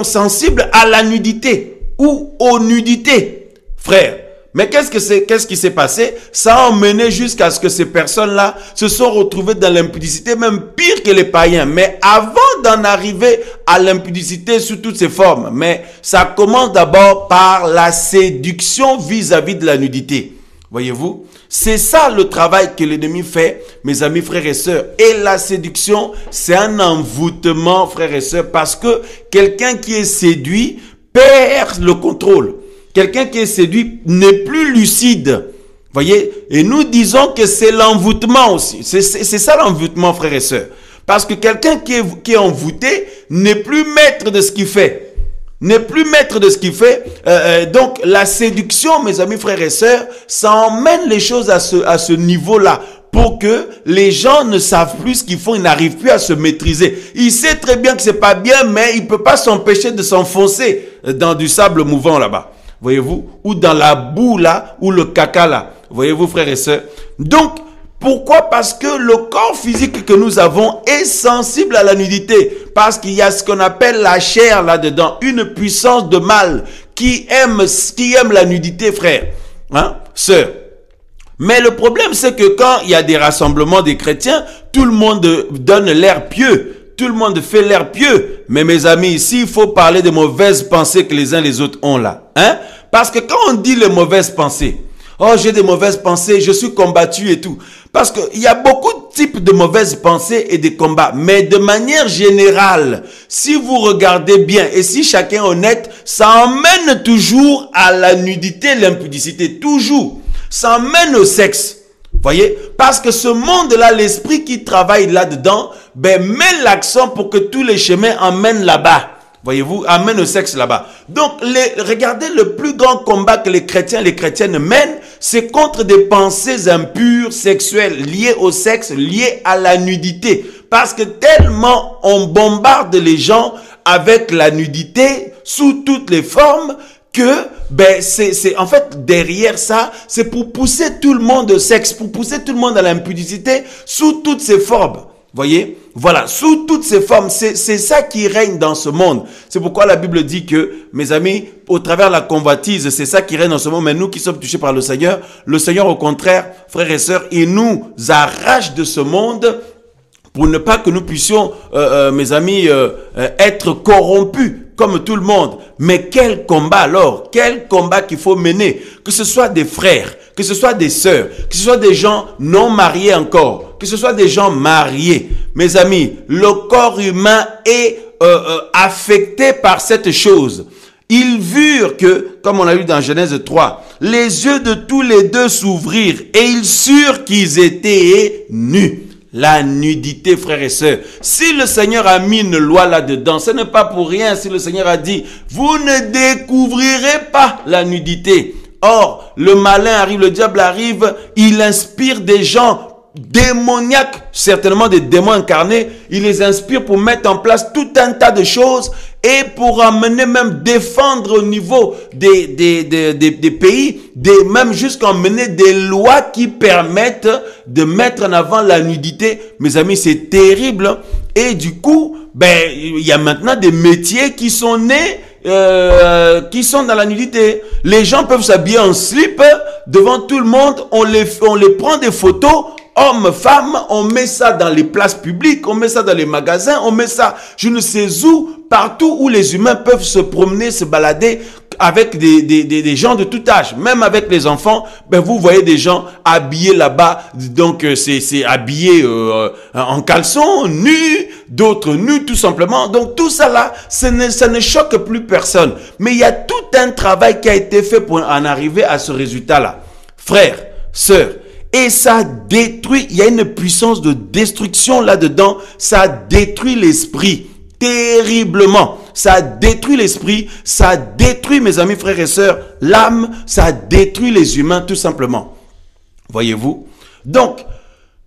sensibles à la nudité ou aux nudités, frères. Mais qu'est-ce qui s'est passé? Ça a emmené jusqu'à ce que ces personnes-là se sont retrouvées dans l'impudicité, même pire que les païens. Mais avant d'en arriver à l'impudicité sous toutes ses formes, mais ça commence d'abord par la séduction vis-à-vis de la nudité. Voyez-vous? C'est ça le travail que l'ennemi fait, mes amis, frères et sœurs. Et la séduction, c'est un envoûtement, frères et sœurs, parce que quelqu'un qui est séduit perd le contrôle. Quelqu'un qui est séduit n'est plus lucide. Voyez? Et nous disons que c'est l'envoûtement aussi. C'est ça l'envoûtement, frères et sœurs. Parce que quelqu'un qui est envoûté n'est plus maître de ce qu'il fait. N'est plus maître de ce qu'il fait. Donc, la séduction, mes amis, frères et sœurs, ça emmène les choses à ce niveau-là. Pour que les gens ne savent plus ce qu'ils font, ils n'arrivent plus à se maîtriser. Il sait très bien que c'est pas bien, mais il peut pas s'empêcher de s'enfoncer dans du sable mouvant là-bas. Voyez-vous, ou dans la boue là, ou le caca là. Voyez-vous, frères et sœurs. Donc, pourquoi? Parce que le corps physique que nous avons est sensible à la nudité. Parce qu'il y a ce qu'on appelle la chair là-dedans. Une puissance de mal qui aime la nudité, frère. Hein, sœur. Mais le problème, c'est que quand il y a des rassemblements des chrétiens, tout le monde donne l'air pieux. Tout le monde fait l'air pieux. Mais mes amis, ici, il faut parler des mauvaises pensées que les uns les autres ont là. Hein? Parce que quand on dit les mauvaises pensées, oh, j'ai des mauvaises pensées, je suis combattu et tout. Parce qu'il y a beaucoup de types de mauvaises pensées et de combats. Mais de manière générale, si vous regardez bien et si chacun est honnête, ça emmène toujours à la nudité, l'impudicité. Toujours. Ça emmène au sexe. Voyez, parce que ce monde-là, l'esprit qui travaille là-dedans, ben, met l'accent pour que tous les chemins emmènent là-bas. Voyez-vous, amènent au sexe là-bas. Donc, regardez, le plus grand combat que les chrétiens et les chrétiennes mènent, c'est contre des pensées impures, sexuelles, liées au sexe, liées à la nudité. Parce que tellement on bombarde les gens avec la nudité, sous toutes les formes, que ben c'est en fait derrière ça, c'est pour pousser tout le monde au sexe, pour pousser tout le monde à l'impudicité sous toutes ses formes. Voyez, voilà, sous toutes ces formes, c'est ça qui règne dans ce monde. C'est pourquoi la Bible dit que, mes amis, au travers de la convoitise, c'est ça qui règne dans ce monde. Mais nous qui sommes touchés par le Seigneur au contraire, frères et sœurs, il nous arrache de ce monde pour ne pas que nous puissions, mes amis, être corrompus comme tout le monde. Mais quel combat alors? Quel combat qu'il faut mener? Que ce soit des frères, que ce soit des sœurs, que ce soit des gens non mariés encore, que ce soit des gens mariés. Mes amis, le corps humain est affecté par cette chose. Ils virent que, comme on l'a lu dans Genèse 3, les yeux de tous les deux s'ouvrirent et ils surent qu'ils étaient nus. La nudité, frères et sœurs. Si le Seigneur a mis une loi là-dedans, ce n'est pas pour rien si le Seigneur a dit, vous ne découvrirez pas la nudité. Or, le malin arrive, le diable arrive, il inspire des gens démoniaques, certainement des démons incarnés, il les inspire pour mettre en place tout un tas de choses et pour amener même défendre au niveau des pays, même jusqu'à mener des lois qui permettent de mettre en avant la nudité. Mes amis, c'est terrible. Et du coup, ben, il y a maintenant des métiers qui sont nés, qui sont dans la nudité. Les gens peuvent s'habiller en slip devant tout le monde, on les prend des photos, hommes, femmes, on met ça dans les places publiques, on met ça dans les magasins, on met ça je ne sais où, partout où les humains peuvent se promener, se balader avec des gens de tout âge, même avec les enfants. Ben vous voyez des gens habillés là-bas, donc c'est habillés en caleçon, nus, d'autres nus tout simplement. Donc tout ça là, ça ne choque plus personne. Mais il y a tout un travail qui a été fait pour en arriver à ce résultat-là. Frères, sœurs, et ça détruit, il y a une puissance de destruction là-dedans, ça détruit l'esprit terriblement. Ça détruit l'esprit, ça détruit, mes amis, frères et sœurs, l'âme, ça détruit les humains tout simplement. Voyez-vous? Donc,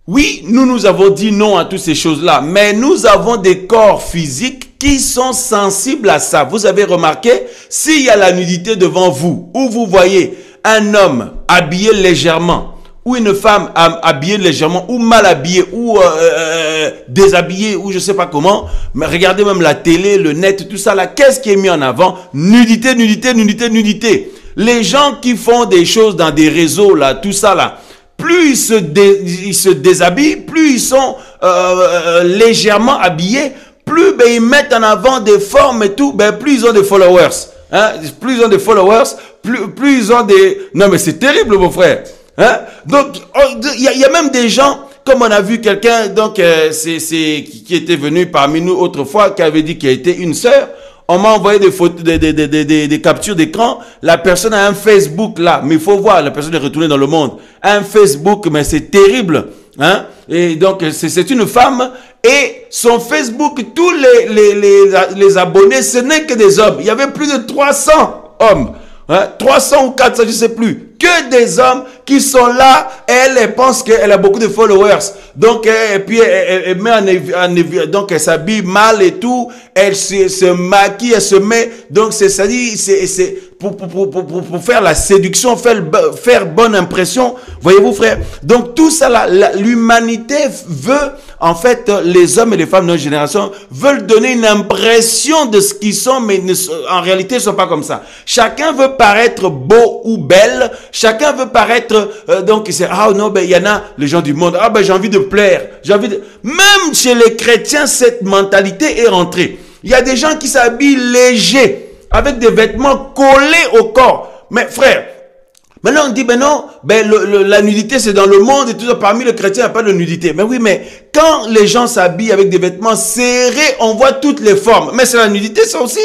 oui, nous avons dit non à toutes ces choses-là, mais nous avons des corps physiques qui sont sensibles à ça. Vous avez remarqué, s'il y a la nudité devant vous, où vous voyez un homme habillé légèrement, ou une femme habillée légèrement, ou mal habillée, ou déshabillée, ou je sais pas comment, mais regardez même la télé, le net, tout ça là, qu'est-ce qui est mis en avant? Nudité, nudité, nudité, nudité. Les gens qui font des choses dans des réseaux là, tout ça là, plus ils se déshabillent, plus ils sont légèrement habillés, plus ben, ils mettent en avant des formes et tout, ben, plus ils ont des followers. Hein? Plus ils ont des followers, plus ils ont des... Non mais c'est terrible mon frère. Hein? Donc, il y a même des gens, comme on a vu quelqu'un, donc qui était venu parmi nous autrefois, qui avait dit qu'il était une sœur. On m'a envoyé des photos, des captures d'écran. La personne a un Facebook là, mais il faut voir, la personne est retournée dans le monde. Un Facebook, mais c'est terrible. Hein? Et donc, c'est une femme. Et son Facebook, tous les abonnés, ce n'est que des hommes. Il y avait plus de 300 hommes. Hein? 300 ou 400, je ne sais plus. Que des hommes qui sont là, elle pense qu'elle a beaucoup de followers. Donc, et puis elle met donc elle s'habille mal et tout, elle se maquille, elle se met, donc c'est pour faire la séduction, faire bonne impression. Voyez-vous frère? Donc tout ça là, l'humanité veut, en fait, les hommes et les femmes de notre génération veulent donner une impression de ce qu'ils sont, mais en réalité, ils ne sont pas comme ça. Chacun veut paraître beau ou belle. Chacun veut paraître, donc c'est, ah non, ben il y en a, les gens du monde, ah ben j'ai envie de plaire, Même chez les chrétiens, cette mentalité est rentrée. Il y a des gens qui s'habillent légers, avec des vêtements collés au corps. Mais frère, maintenant on dit, ben non, ben la nudité c'est dans le monde et tout ça, parmi les chrétiens il n'y a pas de nudité. Mais oui, mais quand les gens s'habillent avec des vêtements serrés, on voit toutes les formes. Mais c'est la nudité ça aussi.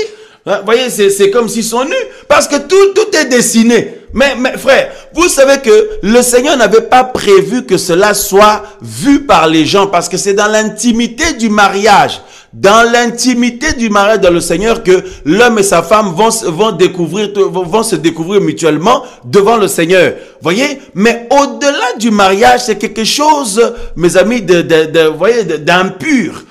Vous voyez, c'est comme s'ils sont nus, parce que tout est dessiné. Mais frère, vous savez que le Seigneur n'avait pas prévu que cela soit vu par les gens parce que c'est dans l'intimité du mariage. Dans l'intimité du mariage dans le Seigneur que l'homme et sa femme vont se découvrir mutuellement devant le Seigneur. Voyez? Mais au-delà du mariage, c'est quelque chose, mes amis, d'impur.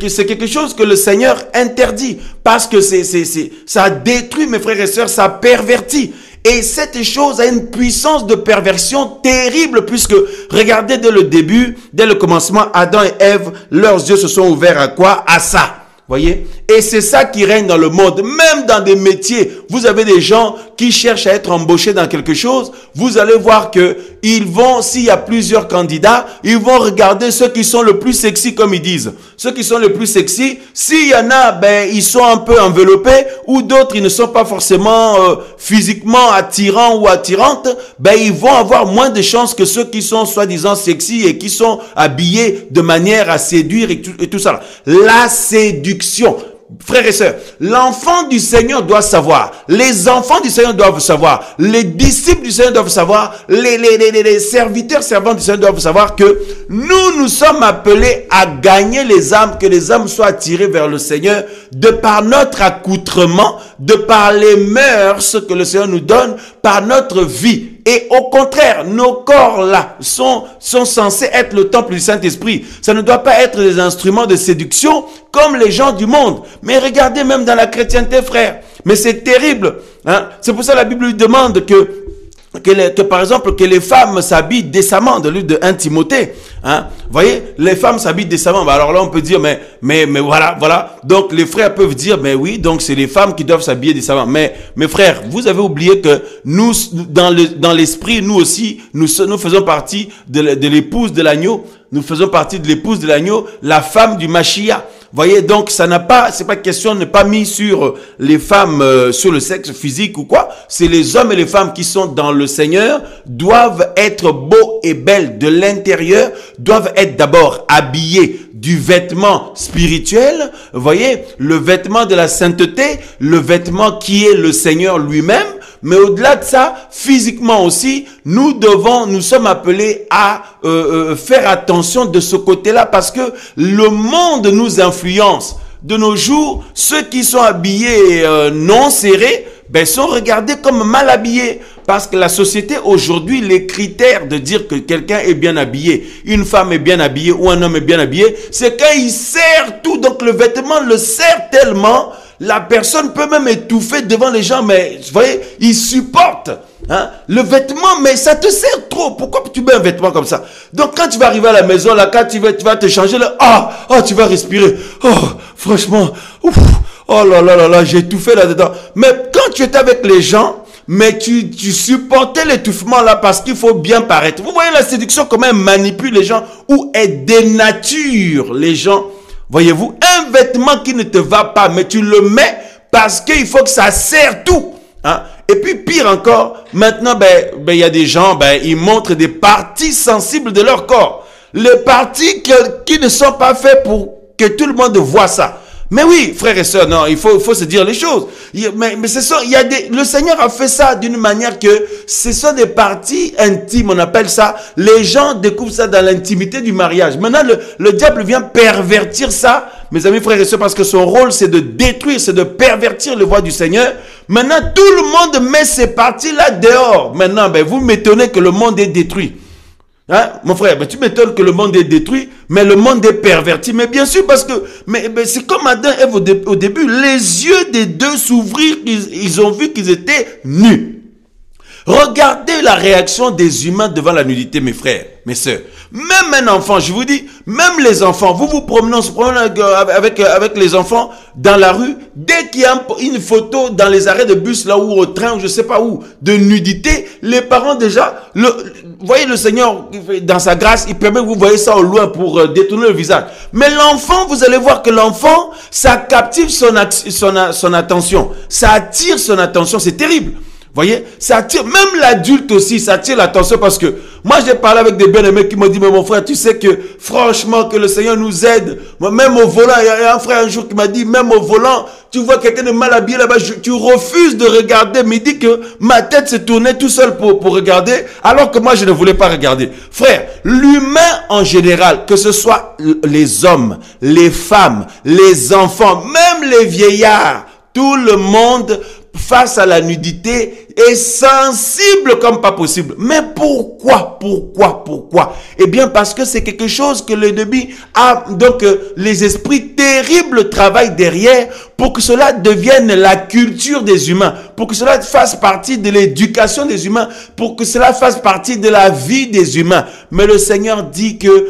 C'est quelque chose que le Seigneur interdit parce que ça détruit, mes frères et sœurs, ça pervertit. Et cette chose a une puissance de perversion terrible puisque, regardez dès le début, dès le commencement, Adam et Ève, leurs yeux se sont ouverts à quoi? À ça. Voyez? Et c'est ça qui règne dans le monde. Même dans des métiers, vous avez des gens qui cherchent à être embauchés dans quelque chose. Vous allez voir que ils vont, s'il y a plusieurs candidats, ils vont regarder ceux qui sont le plus sexy, comme ils disent. Ceux qui sont le plus sexy, s'il y en a, ben, ils sont un peu enveloppés, ou d'autres, ils ne sont pas forcément physiquement attirants ou attirantes, ben, ils vont avoir moins de chances que ceux qui sont soi-disant sexy et qui sont habillés de manière à séduire et tout ça. La séduction. Frères et sœurs, l'enfant du Seigneur doit savoir, les enfants du Seigneur doivent savoir, les disciples du Seigneur doivent savoir, les serviteurs, servants du Seigneur doivent savoir que nous sommes appelés à gagner les âmes, que les âmes soient attirées vers le Seigneur de par notre accoutrement, de par les mœurs que le Seigneur nous donne, par notre vie. Et au contraire, nos corps là sont censés être le temple du Saint-Esprit. Ça ne doit pas être des instruments de séduction comme les gens du monde. Mais regardez même dans la chrétienté, frère. Mais c'est terrible. Hein? C'est pour ça que la Bible lui demande que par exemple, que les femmes s'habillent décemment, de l'huile de 1 Timothée. Hein? Vous voyez, les femmes s'habillent décemment. Bah alors là, on peut dire, mais voilà. Donc, les frères peuvent dire, mais oui, donc c'est les femmes qui doivent s'habiller décemment. Mais frères, vous avez oublié que nous, dans l'esprit, nous aussi, nous faisons partie de l'épouse de l'agneau. Nous faisons partie de l'épouse de l'agneau, la femme du Mashiach. Voyez, donc c'est pas question, n'est pas mis sur les femmes, sur le sexe physique ou quoi. C'est les hommes et les femmes qui sont dans le Seigneur doivent être beaux et belles de l'intérieur, doivent être d'abord habillés du vêtement spirituel, voyez, le vêtement de la sainteté, le vêtement qui est le Seigneur lui-même. Mais au-delà de ça, physiquement aussi, nous sommes appelés à faire attention de ce côté-là parce que le monde nous influence. De nos jours, ceux qui sont habillés non serrés, ben, sont regardés comme mal habillés. Parce que la société aujourd'hui, les critères de dire que quelqu'un est bien habillé, une femme est bien habillée ou un homme est bien habillé, c'est quand il serre tout. Donc le vêtement le serre tellement, la personne peut même étouffer devant les gens, mais vous voyez, il supporte. Hein? Le vêtement, mais ça te sert trop. Pourquoi tu mets un vêtement comme ça? Donc quand tu vas arriver à la maison, là, quand tu vas te changer, là, tu vas respirer. Oh, franchement, ouf, oh là, j'ai étouffé là-dedans. Mais quand tu étais avec les gens, mais tu supportais l'étouffement là parce qu'il faut bien paraître. Vous voyez la séduction, comment elle manipule les gens ou elle dénature les gens. Voyez-vous, un vêtement qui ne te va pas, mais tu le mets parce qu'il faut que ça serre tout. Hein? Et puis pire encore, maintenant, il y a des gens, ils montrent des parties sensibles de leur corps. Les parties qui ne sont pas faites pour que tout le monde voit ça. Mais oui, frères et sœurs, non, il faut se dire les choses. Mais le Seigneur a fait ça d'une manière que ce sont des parties intimes, on appelle ça. Les gens découvrent ça dans l'intimité du mariage. Maintenant, le diable vient pervertir ça, mes amis, frères et sœurs, parce que son rôle, c'est de détruire, c'est de pervertir les voies du Seigneur. Maintenant, tout le monde met ces parties-là dehors. Maintenant, vous m'étonnez que le monde est détruit. Hein, mon frère, tu m'étonnes que le monde est détruit, mais le monde est perverti. Mais bien sûr, parce que mais c'est comme Adam et Ève au début, les yeux des deux s'ouvrirent, ils ont vu qu'ils étaient nus. Regardez la réaction des humains devant la nudité, mes frères, mes sœurs. Même un enfant, je vous dis, même les enfants, vous vous promenez, on se promène avec les enfants dans la rue, dès qu'il y a une photo dans les arrêts de bus, là où au train, ou je sais pas où, de nudité, les parents déjà, vous voyez le Seigneur, dans sa grâce, il permet que vous voyez ça au loin pour détourner le visage. Mais l'enfant, vous allez voir que l'enfant, ça captive son attention, ça attire son attention, c'est terrible. Voyez, ça attire, même l'adulte aussi, ça attire l'attention parce que, Moi, j'ai parlé avec des bien-aimés qui m'ont dit, mais mon frère, tu sais que franchement, que le Seigneur nous aide. Moi, même au volant, il y a un frère un jour qui m'a dit, même au volant, tu vois quelqu'un de mal habillé là-bas, tu refuses de regarder. Mais il dit que ma tête se tournait tout seul pour regarder, alors que moi, je ne voulais pas regarder. Frère, l'humain en général, que ce soit les hommes, les femmes, les enfants, même les vieillards, tout le monde face à la nudité est sensible comme pas possible. Mais pourquoi? Eh bien, parce que c'est quelque chose que l'ennemi a, donc les esprits terribles travaillent derrière pour que cela devienne la culture des humains, pour que cela fasse partie de l'éducation des humains, pour que cela fasse partie de la vie des humains. Mais le Seigneur dit que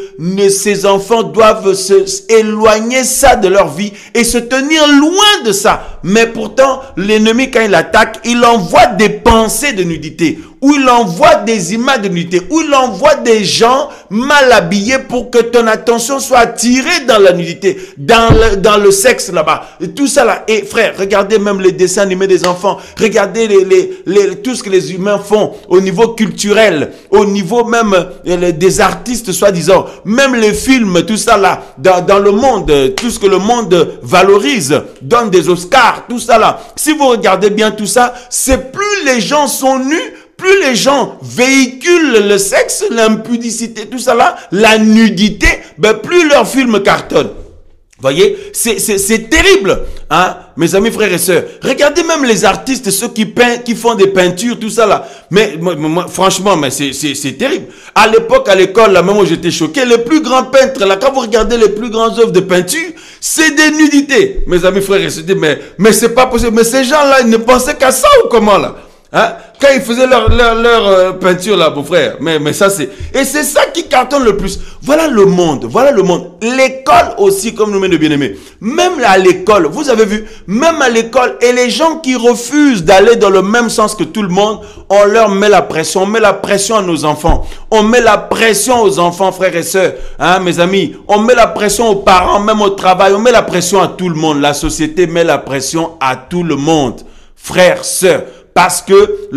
ces enfants doivent éloigner ça de leur vie et se tenir loin de ça. Mais pourtant, l'ennemi, quand il attaque, il envoie des pensées de nudité, où il envoie des images de nudité, où il envoie des gens mal habillés pour que ton attention soit attirée dans la nudité, dans le sexe là-bas. Et tout ça là. Et frère, regardez même les dessins animés des enfants, regardez tout ce que les humains font au niveau culturel, au niveau même des artistes soi-disant, même les films, tout ça là, dans le monde, tout ce que le monde valorise, donne des Oscars, tout ça là. Si vous regardez bien tout ça, c'est plus les gens sont nus, plus les gens véhiculent le sexe, l'impudicité, tout ça là, la nudité, ben plus leurs films cartonnent. Voyez, c'est terrible, hein, mes amis, frères et sœurs. Regardez même les artistes, ceux qui font des peintures, tout ça là. Mais franchement, mais c'est terrible. À l'époque, à l'école, là même où j'étais choqué, les plus grands peintres, là, quand vous regardez les plus grandes œuvres de peinture, c'est des nudités. Mes amis, frères et sœurs, mais c'est pas possible. Mais ces gens-là, ils ne pensaient qu'à ça ou comment là? Hein? Quand ils faisaient leur peinture là, mon frère. Mais ça c'est... Et c'est ça qui cartonne le plus. Voilà le monde. L'école aussi, comme nous met de bien-aimés. Même à l'école, vous avez vu, même à l'école, et les gens qui refusent d'aller dans le même sens que tout le monde, on leur met la pression. On met la pression à nos enfants. On met la pression aux enfants, frères et sœurs. Hein, mes amis? On met la pression aux parents, même au travail. On met la pression à tout le monde. La société met la pression à tout le monde. Frères, sœurs. Parce que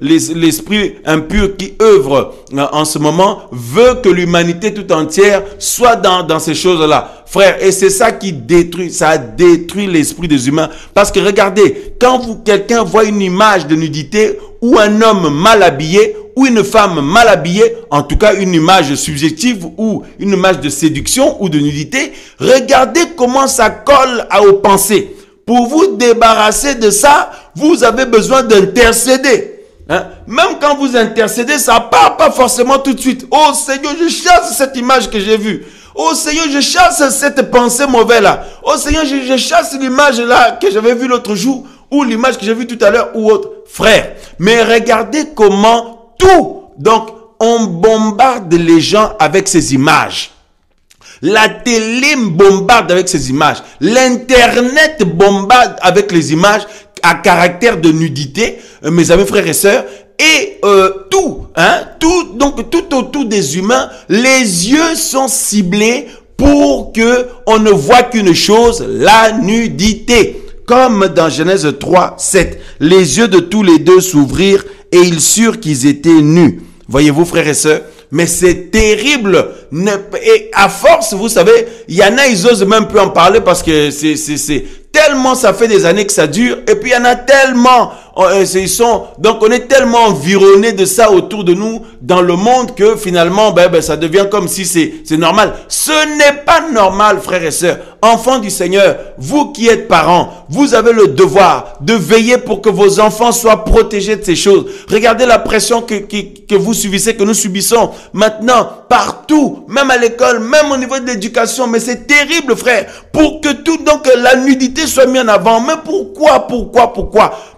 l'esprit impur qui œuvre en ce moment veut que l'humanité tout entière soit dans ces choses-là. Frère, et c'est ça qui détruit, ça détruit l'esprit des humains. Parce que regardez, quand quelqu'un voit une image de nudité ou un homme mal habillé ou une femme mal habillée, en tout cas une image subjective ou une image de séduction ou de nudité, regardez comment ça colle aux pensées. Pour vous débarrasser de ça, vous avez besoin d'intercéder. Hein? Même quand vous intercédez, ça ne part pas forcément tout de suite. Oh Seigneur, je chasse cette image que j'ai vue. Oh Seigneur, je chasse cette pensée mauvaise là. Oh Seigneur, je chasse l'image là que j'avais vue l'autre jour ou l'image que j'ai vue tout à l'heure ou autre. Frère, mais regardez comment donc on bombarde les gens avec ces images. La télé bombarde avec ces images. L'internet bombarde avec les images à caractère de nudité, mes amis, frères et sœurs. Et tout autour des humains, les yeux sont ciblés pour que on ne voit qu'une chose, la nudité. Comme dans Genèse 3, 7. Les yeux de tous les deux s'ouvrirent et ils surent qu'ils étaient nus. Voyez-vous, frères et sœurs? Mais c'est terrible. Et à force, vous savez, il y en a, ils osent même plus en parler parce que c'est tellement, ça fait des années que ça dure. Et puis il y en a tellement, donc on est tellement environné de ça autour de nous dans le monde que finalement, ça devient comme si c'est normal. Ce n'est pas normal, frères et sœurs. Enfants du Seigneur, vous qui êtes parents, vous avez le devoir de veiller pour que vos enfants soient protégés de ces choses. Regardez la pression que vous subissez, que nous subissons maintenant, partout, même à l'école, même au niveau de l'éducation. Mais c'est terrible, frère, pour que donc la nudité soit mise en avant. Mais pourquoi?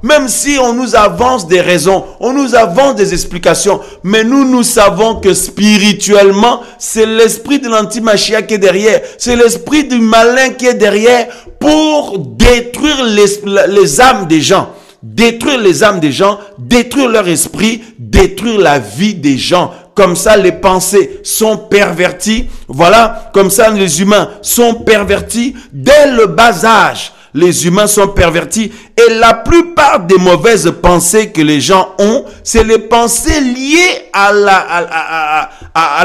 Même si on nous avance des raisons, on nous avance des explications, mais nous savons que spirituellement, c'est l'esprit de l'antimachia qui est derrière, c'est l'esprit du malin qui est derrière pour détruire les âmes des gens. Détruire les âmes des gens, détruire leur esprit, détruire la vie des gens. Comme ça, les pensées sont perverties. Voilà, comme ça, les humains sont pervertis dès le bas âge. les humains sont pervertis et la plupart des mauvaises pensées que les gens ont, c'est les pensées liées à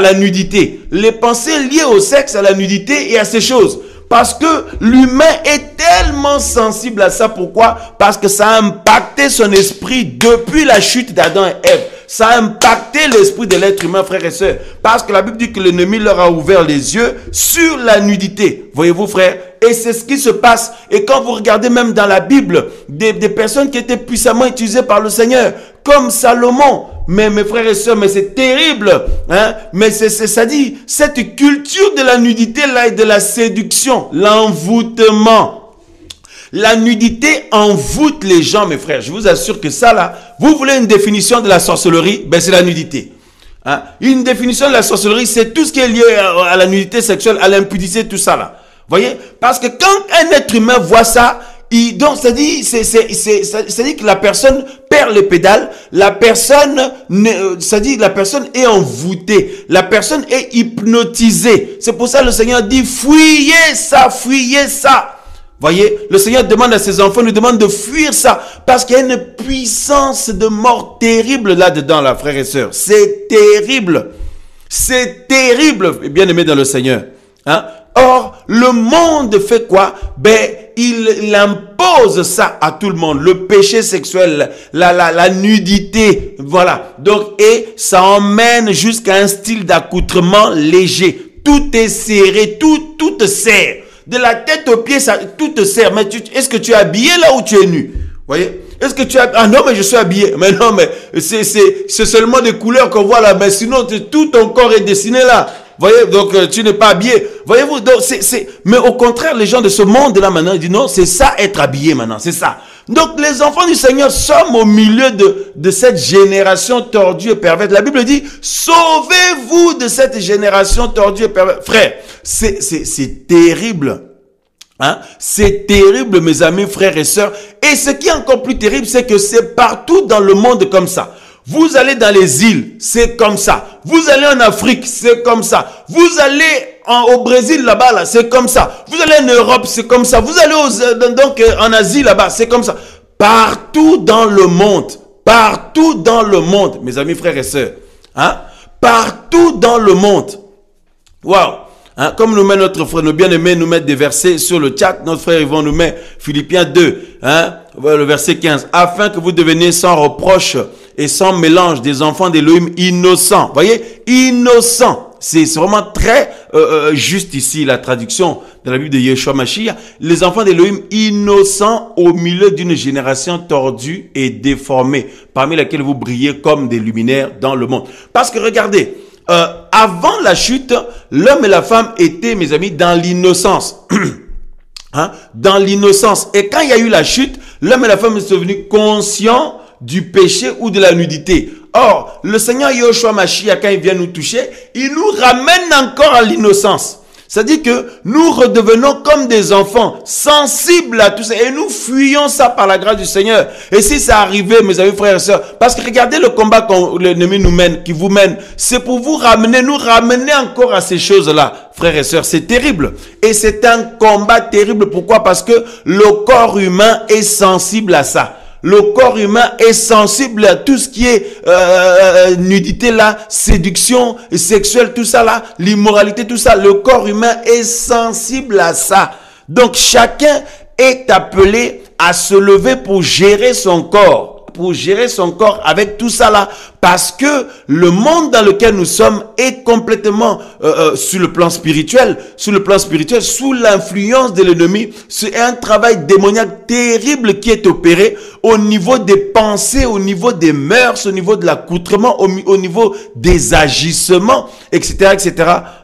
la nudité. Les pensées liées au sexe, à la nudité et à ces choses. Parce que l'humain est tellement sensible à ça. Pourquoi? Parce que ça a impacté son esprit depuis la chute d'Adam et Ève. Ça a impacté l'esprit de l'être humain, frères et sœurs. Parce que la Bible dit que l'ennemi leur a ouvert les yeux sur la nudité. Voyez-vous, frères? Et c'est ce qui se passe. Et quand vous regardez même dans la Bible, des personnes qui étaient puissamment utilisées par le Seigneur, comme Salomon. Mais mes frères et sœurs, mais c'est terrible. Hein? Mais ça dit, cette culture de la nudité là et de la séduction, l'envoûtement. La nudité envoûte les gens, mes frères. Je vous assure que ça là, vous voulez une définition de la sorcellerie? Ben c'est la nudité. Hein? Une définition de la sorcellerie, c'est tout ce qui est lié à la nudité sexuelle, à l'impudicité, tout ça là. Voyez? Parce que quand un être humain voit ça, donc ça dit que la personne perd les pédales, la personne est envoûtée, la personne est hypnotisée. C'est pour ça que le Seigneur dit fuyez ça, fuyez ça. Voyez, le Seigneur demande à ses enfants, nous demande de fuir ça, parce qu'il y a une puissance de mort terrible là-dedans, là, frères et sœurs. C'est terrible. C'est terrible, bien aimé dans le Seigneur. Hein? Or, le monde fait quoi? Ben, il impose ça à tout le monde. Le péché sexuel, la nudité, voilà. Donc, et ça emmène jusqu'à un style d'accoutrement léger. Tout est serré, tout te serre. De la tête aux pieds, ça, tout te sert. Mais est-ce que tu es habillé là ou tu es nu? Voyez? Est-ce que tu es... Ah non, mais je suis habillé. Mais non, mais c'est seulement des couleurs qu'on voit là. Mais sinon, tout ton corps est dessiné là. Voyez? Donc, tu n'es pas habillé. Voyez-vous? Donc, mais au contraire, les gens de ce monde-là maintenant, ils disent non, c'est ça être habillé maintenant. C'est ça. Donc, les enfants du Seigneur sommes au milieu de cette génération tordue et perverse. La Bible dit, sauvez-vous de cette génération tordue et perverse. Frère, c'est terrible. Hein? C'est terrible, mes amis, frères et sœurs. Et ce qui est encore plus terrible, c'est que c'est partout dans le monde comme ça. Vous allez dans les îles, c'est comme ça. Vous allez en Afrique, c'est comme ça. Vous allez au Brésil là-bas, là, c'est comme ça. Vous allez en Europe, c'est comme ça. Vous allez en Asie là-bas, c'est comme ça. Partout dans le monde, mes amis, frères et sœurs. Hein? Partout dans le monde. Waouh! Hein? Comme nous met notre frère, nos bien-aimés nous mettent des versets sur le chat. Notre frère, ils vont nous mettre Philippiens 2, hein? Le verset 15. Afin que vous deveniez sans reproche et sans mélange des enfants d'Élohim innocents. Voyez, innocents. C'est vraiment très juste ici, la traduction de la Bible de Yeshua Mashiach. Les enfants d'Élohim innocents au milieu d'une génération tordue et déformée, parmi laquelle vous brillez comme des luminaires dans le monde. Parce que regardez, avant la chute, l'homme et la femme étaient, mes amis, dans l'innocence. Hein? Dans l'innocence. Et quand il y a eu la chute, l'homme et la femme sont devenus conscients du péché ou de la nudité. Or, le Seigneur Yeshua Mashiach, quand il vient nous toucher, il nous ramène encore à l'innocence. C'est-à-dire que nous redevenons comme des enfants, sensibles à tout ça. Et nous fuyons ça par la grâce du Seigneur. Et si ça arrivait, mes amis, frères et sœurs, parce que regardez le combat que l'ennemi nous mène, qui vous mène, c'est pour vous ramener, nous ramener encore à ces choses-là, frères et sœurs. C'est terrible. Et c'est un combat terrible. Pourquoi? Parce que le corps humain est sensible à ça. Le corps humain est sensible à tout ce qui est nudité là, séduction sexuelle, tout ça là, l'immoralité, tout ça. Le corps humain est sensible à ça. Donc chacun est appelé à se lever pour gérer son corps. Pour gérer son corps avec tout ça là, parce que le monde dans lequel nous sommes est complètement sur le plan spirituel, sous l'influence de l'ennemi. C'est un travail démoniaque terrible qui est opéré au niveau des pensées, au niveau des mœurs, au niveau de l'accoutrement, au niveau des agissements, etc., etc.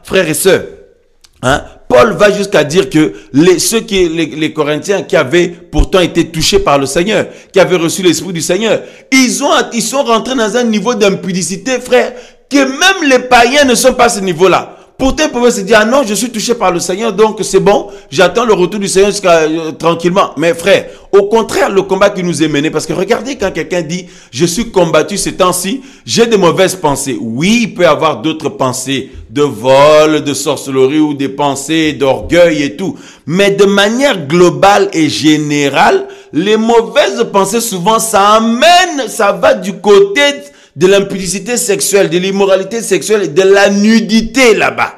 Frères et sœurs, hein? Paul va jusqu'à dire que les Corinthiens qui avaient pourtant été touchés par le Seigneur, qui avaient reçu l'Esprit du Seigneur, ils sont rentrés dans un niveau d'impudicité, frère, que même les païens ne sont pas à ce niveau-là. Pourtant, ils pouvaient se dire, ah non, je suis touché par le Seigneur, donc c'est bon, j'attends le retour du Seigneur tranquillement. Mais frère, au contraire, le combat qui nous est mené, parce que regardez quand quelqu'un dit, je suis combattu ces temps-ci, j'ai de mauvaises pensées. Oui, il peut y avoir d'autres pensées, de vol, de sorcellerie ou des pensées d'orgueil et tout. Mais de manière globale et générale, les mauvaises pensées, souvent, ça va du côté de l'impudicité sexuelle, de l'immoralité sexuelle et de la nudité là-bas.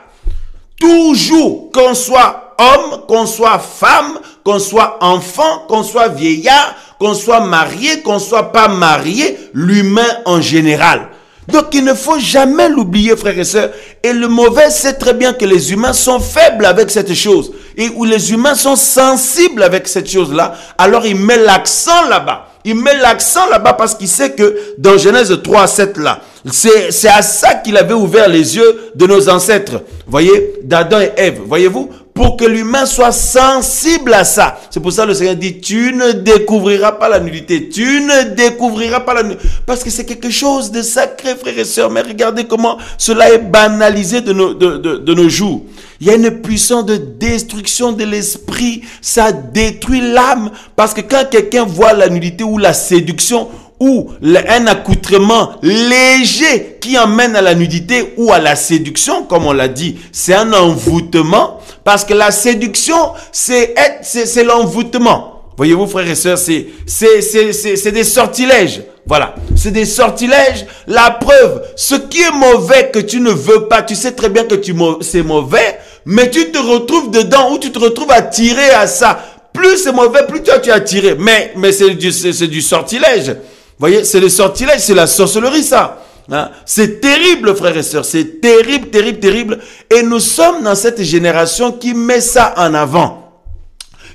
Toujours, qu'on soit homme, qu'on soit femme, qu'on soit enfant, qu'on soit vieillard, qu'on soit marié, qu'on soit pas marié, l'humain en général. Donc il ne faut jamais l'oublier, frères et sœurs. Et le mauvais sait très bien que les humains sont faibles avec cette chose. Et où les humains sont sensibles avec cette chose-là, alors il met l'accent là-bas. Il met l'accent là-bas parce qu'il sait que dans Genèse 3 à 7 là, c'est à ça qu'il avait ouvert les yeux de nos ancêtres. Voyez, d'Adam et Ève, voyez-vous, pour que l'humain soit sensible à ça. C'est pour ça que le Seigneur dit, tu ne découvriras pas la nudité, tu ne découvriras pas la nudité. Parce que c'est quelque chose de sacré, frères et sœurs. Mais regardez comment cela est banalisé de nos jours. Il y a une puissance de destruction de l'esprit. Ça détruit l'âme. Parce que quand quelqu'un voit la nudité ou la séduction, ou un accoutrement léger qui emmène à la nudité ou à la séduction, comme on l'a dit, c'est un envoûtement. Parce que la séduction, c'est l'envoûtement. Voyez-vous, frères et sœurs, c'est des sortilèges. Voilà, c'est des sortilèges. La preuve, ce qui est mauvais que tu ne veux pas, tu sais très bien que c'est mauvais, mais tu te retrouves dedans ou tu te retrouves attiré à ça. Plus c'est mauvais, plus toi tu es attiré. Mais c'est du sortilège. Vous voyez, c'est le sortilège, c'est la sorcellerie ça. Hein? C'est terrible, frères et sœurs, c'est terrible, terrible, terrible. Et nous sommes dans cette génération qui met ça en avant.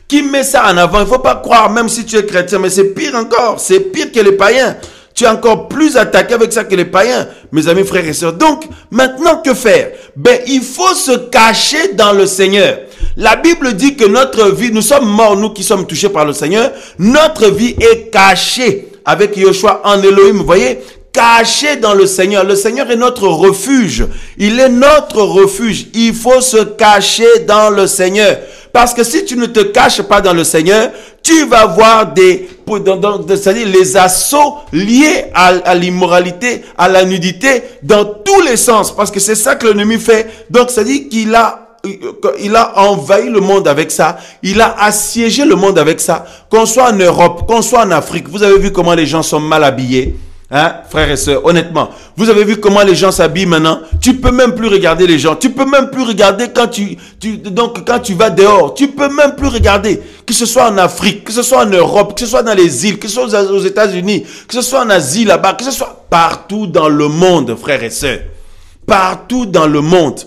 Qui met ça en avant. Il ne faut pas croire, même si tu es chrétien, mais c'est pire encore. C'est pire que les païens. Tu es encore plus attaqué avec ça que les païens, mes amis, frères et sœurs. Donc, maintenant, que faire? Ben, il faut se cacher dans le Seigneur. La Bible dit que notre vie, nous sommes morts, nous qui sommes touchés par le Seigneur, notre vie est cachée avec Yoshua en Elohim, vous voyez, caché dans le Seigneur. Le Seigneur est notre refuge. Il est notre refuge. Il faut se cacher dans le Seigneur. Parce que si tu ne te caches pas dans le Seigneur, tu vas voir c'est-à-dire les assauts liés à l'immoralité, à la nudité, dans tous les sens. Parce que c'est ça que l'ennemi fait. Donc, c'est-à-dire qu'il a envahi le monde avec ça. Il a assiégé le monde avec ça. Qu'on soit en Europe, qu'on soit en Afrique. Vous avez vu comment les gens sont mal habillés. Hein, frères et sœurs, honnêtement, vous avez vu comment les gens s'habillent maintenant? Tu peux même plus regarder les gens. Tu peux même plus regarder quand quand tu vas dehors. Tu peux même plus regarder. Que ce soit en Afrique, que ce soit en Europe, que ce soit dans les îles, que ce soit aux États-Unis, que ce soit en Asie là-bas, que ce soit partout dans le monde, frères et sœurs. Partout dans le monde.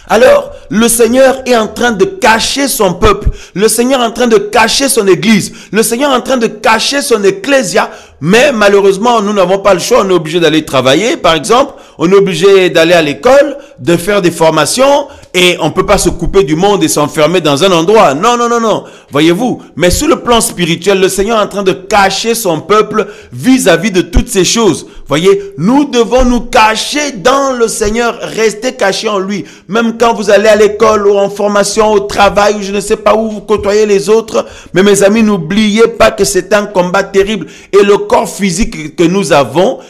Alors, le Seigneur est en train de cacher son peuple. Le Seigneur est en train de cacher son église. Le Seigneur est en train de cacher son ecclésia. Mais malheureusement, nous n'avons pas le choix. On est obligé d'aller travailler, par exemple. On est obligé d'aller à l'école, de faire des formations. Et on ne peut pas se couper du monde et s'enfermer dans un endroit. Non, non, non, non. Voyez-vous. Mais sur le plan spirituel, le Seigneur est en train de cacher son peuple vis-à-vis de toutes ces choses. Voyez, nous devons nous cacher dans le Seigneur. Rester cachés en lui. Même quand vous allez à l'école ou en formation, au travail, ou je ne sais pas où vous côtoyez les autres. Mais mes amis, n'oubliez pas que c'est un combat terrible. Et le corps physique que nous avons,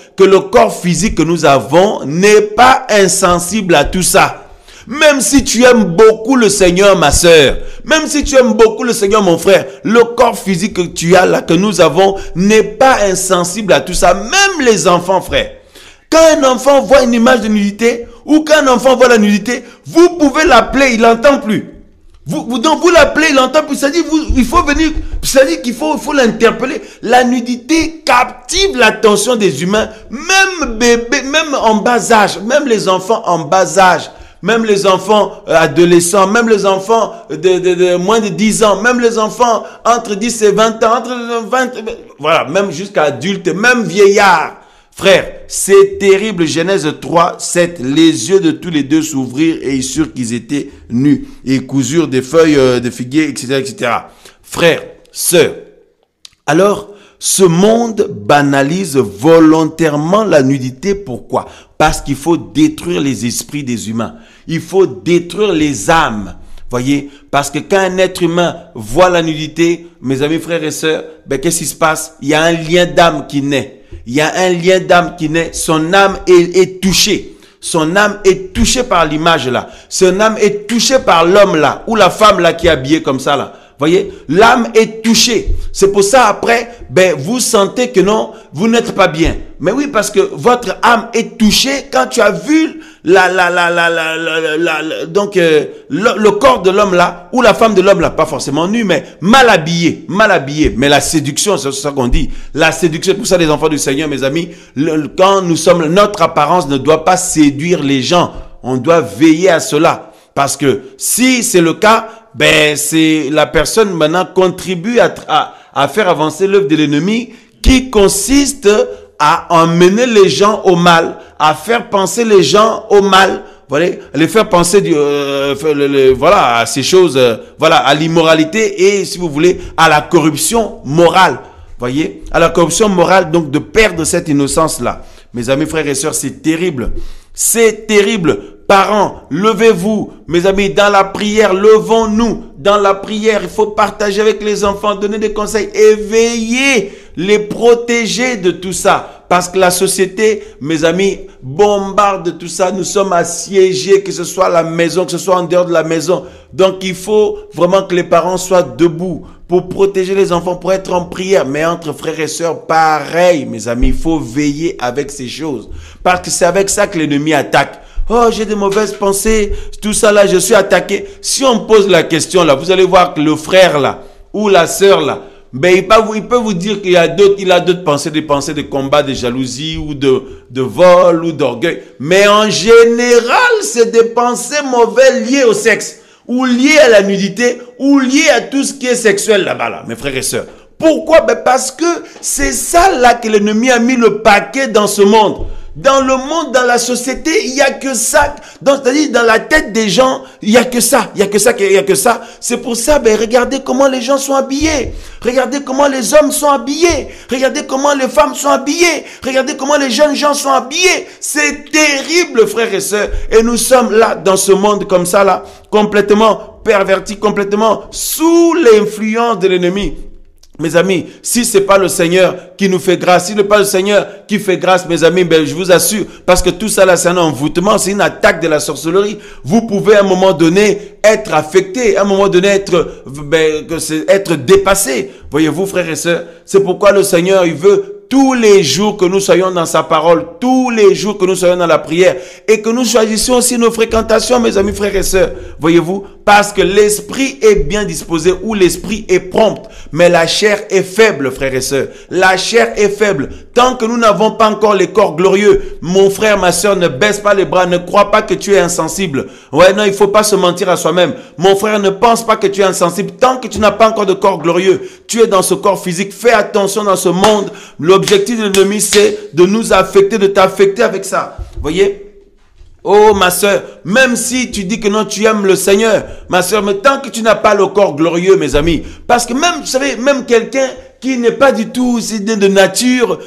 n'est pas insensible à tout ça. Même si tu aimes beaucoup le Seigneur, ma sœur, même si tu aimes beaucoup le Seigneur, mon frère, le corps physique que tu as là, que nous avons, n'est pas insensible à tout ça. Même les enfants, frère. Quand un enfant voit une image de nudité, ou quand un enfant voit la nudité, vous pouvez l'appeler, il n'entend plus. Donc vous l'appelez, il n'entend plus. C'est-à-dire, il faut venir, c'est-à-dire qu'il faut l'interpeller. La nudité captive l'attention des humains, même bébés, même en bas âge, même les enfants en bas âge. Même les enfants adolescents, même les enfants de moins de 10 ans, même les enfants entre 10 et 20 ans, entre 20, voilà, même jusqu'à adultes, même vieillards. Frère, c'est terrible. Genèse 3, 7. Les yeux de tous les deux s'ouvrirent et ils surent qu'ils étaient nus. Et ils cousurent des feuilles de figuier, etc., etc. Frère, sœur. Alors, Ce monde banalise volontairement la nudité. Pourquoi? Parce qu'il faut détruire les esprits des humains. Il faut détruire les âmes. Voyez, parce que quand un être humain voit la nudité, mes amis, frères et sœurs, ben, qu'est-ce qui se passe? Il y a un lien d'âme qui naît. Il y a un lien d'âme qui naît. Son âme est touchée. Son âme est touchée par l'image là. Son âme est touchée par l'homme là, ou la femme là qui est habillée comme ça là. Voyez, l'âme est touchée. C'est pour ça après, ben, vous sentez que non, vous n'êtes pas bien. Mais oui, parce que votre âme est touchée quand tu as vu le corps de l'homme là, ou la femme de l'homme là, pas forcément nue, mais mal habillée. Mais la séduction, c'est ça qu'on dit. La séduction, pour ça les enfants du Seigneur, mes amis, quand nous sommes, notre apparence ne doit pas séduire les gens. On doit veiller à cela. Parce que si c'est le cas, ben c'est la personne maintenant contribue à faire avancer l'œuvre de l'ennemi qui consiste à emmener les gens au mal, à faire penser les gens au mal, voilà, les faire penser voilà à ces choses, voilà, à l'immoralité et si vous voulez à la corruption morale, voyez, à la corruption morale, donc de perdre cette innocence là. Mes amis, frères et sœurs, c'est terrible. C'est terrible. Parents, levez-vous. Mes amis, dans la prière, levons-nous. Dans la prière, il faut partager avec les enfants, donner des conseils, éveiller, les protéger de tout ça. Parce que la société, mes amis, bombarde de tout ça. Nous sommes assiégés, que ce soit à la maison, que ce soit en dehors de la maison. Donc, il faut vraiment que les parents soient debout pour protéger les enfants, pour être en prière. Mais entre frères et sœurs, pareil, mes amis, il faut veiller avec ces choses. Parce que c'est avec ça que l'ennemi attaque. Oh, j'ai des mauvaises pensées, tout ça là, je suis attaqué. Si on pose la question là, vous allez voir que le frère là, ou la sœur là, ben il peut vous dire qu'il a d'autres pensées, des pensées de combat, de jalousie, ou de vol, ou d'orgueil. Mais en général, c'est des pensées mauvaises liées au sexe, ou liées à la nudité, ou liées à tout ce qui est sexuel là-bas là, mes frères et sœurs. Pourquoi? Ben parce que c'est ça là que l'ennemi a mis le paquet dans ce monde. Dans le monde, dans la société, il n'y a que ça. C'est-à-dire, dans la tête des gens, il n'y a que ça. Il n'y a que ça, il n'y a que ça. C'est pour ça, ben, regardez comment les gens sont habillés. Regardez comment les hommes sont habillés. Regardez comment les femmes sont habillées. Regardez comment les jeunes gens sont habillés. C'est terrible, frères et sœurs. Et nous sommes là, dans ce monde comme ça, là, complètement perverti, complètement sous l'influence de l'ennemi. Mes amis, si c'est pas le Seigneur qui nous fait grâce, si ce n'est pas le Seigneur qui fait grâce, mes amis, ben, je vous assure, parce que tout ça là, c'est un envoûtement, c'est une attaque de la sorcellerie. Vous pouvez à un moment donné être affecté, à un moment donné être dépassé. Voyez-vous, frères et sœurs, c'est pourquoi le Seigneur, il veut tous les jours que nous soyons dans sa parole, tous les jours que nous soyons dans la prière et que nous choisissions aussi nos fréquentations, mes amis, frères et sœurs. Voyez-vous, parce que l'esprit est bien disposé ou l'esprit est prompt, mais la chair est faible, frères et sœurs. La chair est faible. Tant que nous n'avons pas encore les corps glorieux, mon frère, ma sœur, ne baisse pas les bras, ne crois pas que tu es insensible. Ouais, non, il faut pas se mentir à soi-même. Mon frère, ne pense pas que tu es insensible. Tant que tu n'as pas encore de corps glorieux, tu es dans ce corps physique. Fais attention dans ce monde. L'objectif de l'ennemi, c'est de nous affecter, de t'affecter avec ça. Voyez? Oh, ma sœur, même si tu dis que non, tu aimes le Seigneur, ma sœur, mais tant que tu n'as pas le corps glorieux, mes amis, parce que même, vous savez, même quelqu'un qui n'est pas du tout de nature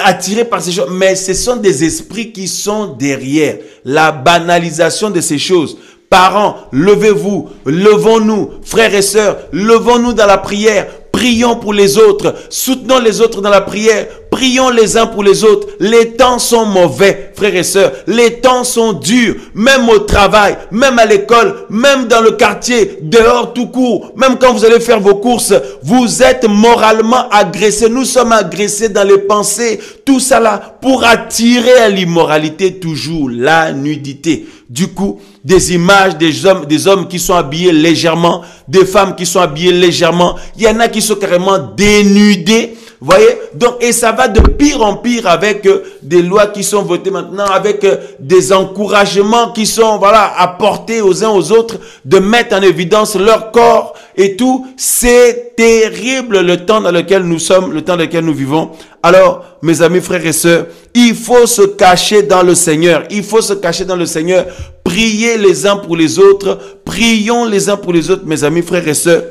attiré par ces choses, mais ce sont des esprits qui sont derrière la banalisation de ces choses. Parents, levez-vous, levons-nous, frères et sœurs, levons-nous dans la prière. Prions pour les autres, soutenons les autres dans la prière, prions les uns pour les autres. Les temps sont mauvais, frères et sœurs, les temps sont durs, même au travail, même à l'école, même dans le quartier, dehors tout court, même quand vous allez faire vos courses, vous êtes moralement agressés, nous sommes agressés dans les pensées, tout ça là, pour attirer à l'immoralité toujours, la nudité. Du coup, des images des hommes qui sont habillés légèrement, des femmes qui sont habillées légèrement. Il y en a qui sont carrément dénudés. Voyez? Donc, et ça va de pire en pire avec des lois qui sont votées maintenant, avec des encouragements qui sont, voilà, apportés aux uns aux autres de mettre en évidence leur corps et tout. C'est terrible le temps dans lequel nous sommes, le temps dans lequel nous vivons. Alors, mes amis, frères et sœurs, il faut se cacher dans le Seigneur. Il faut se cacher dans le Seigneur. Priez les uns pour les autres. Prions les uns pour les autres, mes amis, frères et sœurs.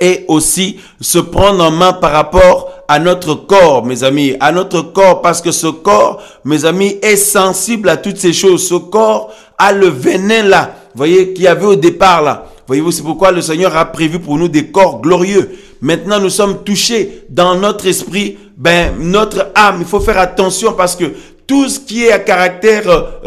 Et aussi se prendre en main par rapport à notre corps, mes amis, à notre corps, parce que ce corps, mes amis, est sensible à toutes ces choses. Ce corps a le venin là, voyez, qu'il y avait au départ là. Voyez-vous, c'est pourquoi le Seigneur a prévu pour nous des corps glorieux. Maintenant, nous sommes touchés dans notre esprit, notre âme. Il faut faire attention parce que tout ce qui est à caractère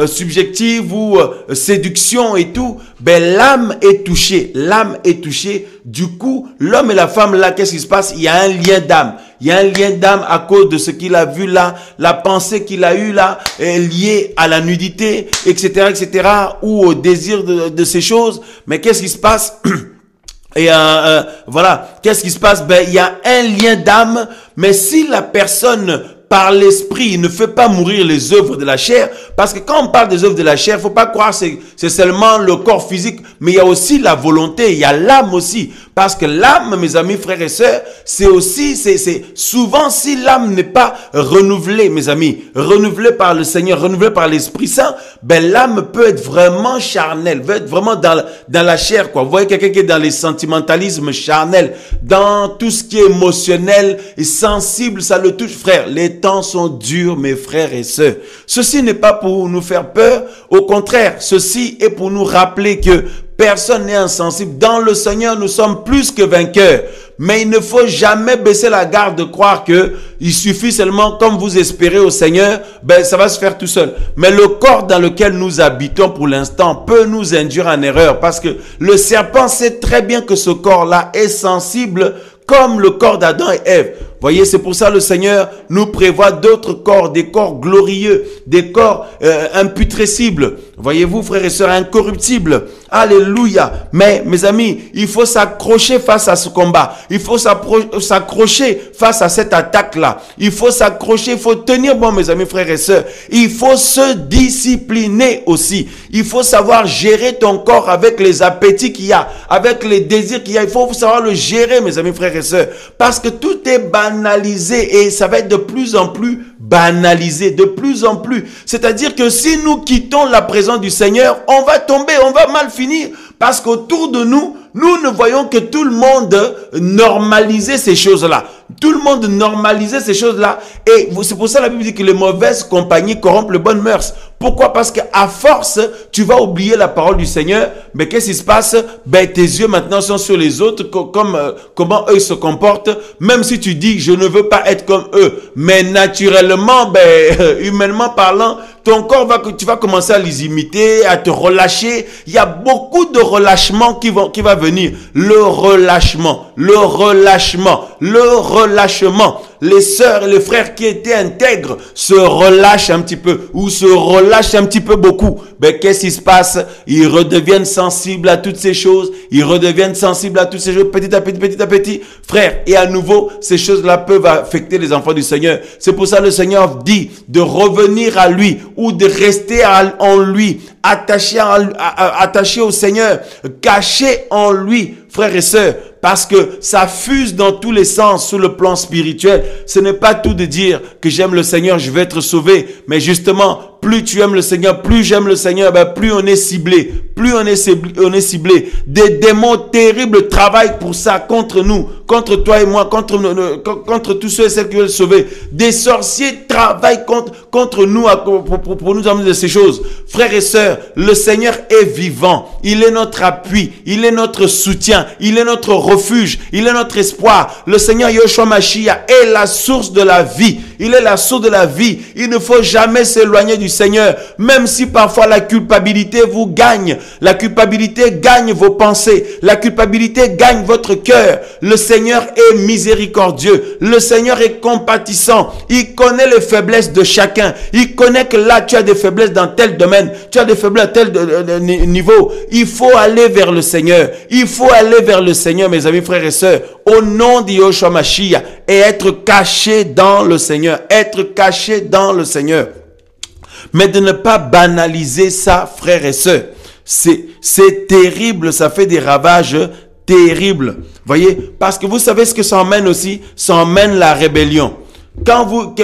subjectif ou séduction et tout, l'âme est touchée. L'âme est touchée. Du coup, l'homme et la femme là, qu'est-ce qui se passe? Il y a un lien d'âme. Il y a un lien d'âme à cause de ce qu'il a vu là, la pensée qu'il a eue là, est liée à la nudité, etc., ou au désir de ces choses. Mais qu'est-ce qui se passe? Et voilà, qu'est-ce qui se passe? Il y a un lien d'âme, mais si la personne par l'esprit ne fait pas mourir les œuvres de la chair, parce que quand on parle des œuvres de la chair, faut pas croire que c'est seulement le corps physique, mais il y a aussi la volonté, il y a l'âme aussi, parce que l'âme, mes amis, frères et sœurs, c'est souvent si l'âme n'est pas renouvelée, mes amis, renouvelée par le Seigneur, renouvelée par l'Esprit Saint, l'âme peut être vraiment charnelle, peut être vraiment dans la chair, quoi. Vous voyez quelqu'un qui est dans les sentimentalismes charnels, dans tout ce qui est émotionnel et sensible, ça le touche, frère. Les temps sont durs, mes frères et sœurs. Ceci n'est pas pour nous faire peur. Au contraire, ceci est pour nous rappeler que personne n'est insensible. Dans le Seigneur, nous sommes plus que vainqueurs. Mais il ne faut jamais baisser la garde de croire que il suffit seulement, comme vous espérez au Seigneur, ça va se faire tout seul. Mais le corps dans lequel nous habitons pour l'instant peut nous induire en erreur parce que le serpent sait très bien que ce corps-là est sensible comme le corps d'Adam et Ève. Voyez, c'est pour ça le Seigneur nous prévoit d'autres corps, des corps glorieux, des corps imputrescibles. Voyez-vous, frères et sœurs, incorruptibles. Alléluia. Mais, mes amis, il faut s'accrocher face à ce combat. Il faut s'accrocher face à cette attaque-là. Il faut s'accrocher, il faut tenir bon, mes amis, frères et sœurs. Il faut se discipliner aussi. Il faut savoir gérer ton corps avec les appétits qu'il y a, avec les désirs qu'il y a. Il faut savoir le gérer, mes amis, frères et sœurs. Parce que tout est banalisé et ça va être de plus en plus banalisé, de plus en plus. C'est-à-dire que si nous quittons la présence du Seigneur, on va tomber, on va mal finir. Parce qu'autour de nous, nous ne voyons que tout le monde normaliser ces choses-là. Tout le monde normalisait ces choses-là. Et c'est pour ça que la Bible dit que les mauvaises compagnies corrompent les bonnes mœurs. Pourquoi? Parce qu'à force, tu vas oublier la parole du Seigneur. Mais qu'est-ce qui se passe? Tes yeux maintenant sont sur les autres, comment eux se comportent. Même si tu dis, je ne veux pas être comme eux. Mais naturellement, humainement parlant, ton corps tu vas commencer à les imiter, à te relâcher. Il y a beaucoup de relâchement qui va venir. Le relâchement. Les sœurs et les frères qui étaient intègres se relâchent un petit peu ou se relâchent un petit peu beaucoup. Qu'est-ce qui se passe? Ils redeviennent sensibles à toutes ces choses. Petit à petit. Frères, et à nouveau, ces choses-là peuvent affecter les enfants du Seigneur. C'est pour ça que le Seigneur dit de revenir à lui ou de rester en lui, attaché au Seigneur, caché en lui, frères et sœurs. Parce que ça fuse dans tous les sens sur le plan spirituel. Ce n'est pas tout de dire que j'aime le Seigneur, je vais être sauvé. Mais justement, plus tu aimes le Seigneur, plus j'aime le Seigneur, plus on est ciblé. Des démons terribles travaillent pour ça contre nous, contre toi et moi, contre tous ceux et celles qui veulent sauver. Des sorciers travaillent contre nous pour nous amener de ces choses. Frères et sœurs, le Seigneur est vivant. Il est notre appui, il est notre soutien, il est notre refuge, il est notre espoir. Le Seigneur Yeshua Mashiach est la source de la vie. Il est la source de la vie. Il ne faut jamais s'éloigner du Seigneur, même si parfois la culpabilité vous gagne. La culpabilité gagne vos pensées. La culpabilité gagne votre cœur. Le Seigneur est miséricordieux. Le Seigneur est compatissant. Il connaît les faiblesses de chacun. Il connaît que là, tu as des faiblesses dans tel domaine. Tu as des faiblesses à tel niveau. Il faut aller vers le Seigneur. Il faut aller vers le Seigneur, mes amis, frères et sœurs, au nom de Yeshua Mashiach, et être caché dans le Seigneur. Être caché dans le Seigneur. Mais de ne pas banaliser ça, frères et sœurs. C'est terrible, ça fait des ravages terribles. Voyez, parce que vous savez ce que ça emmène aussi? Ça emmène la rébellion. Quand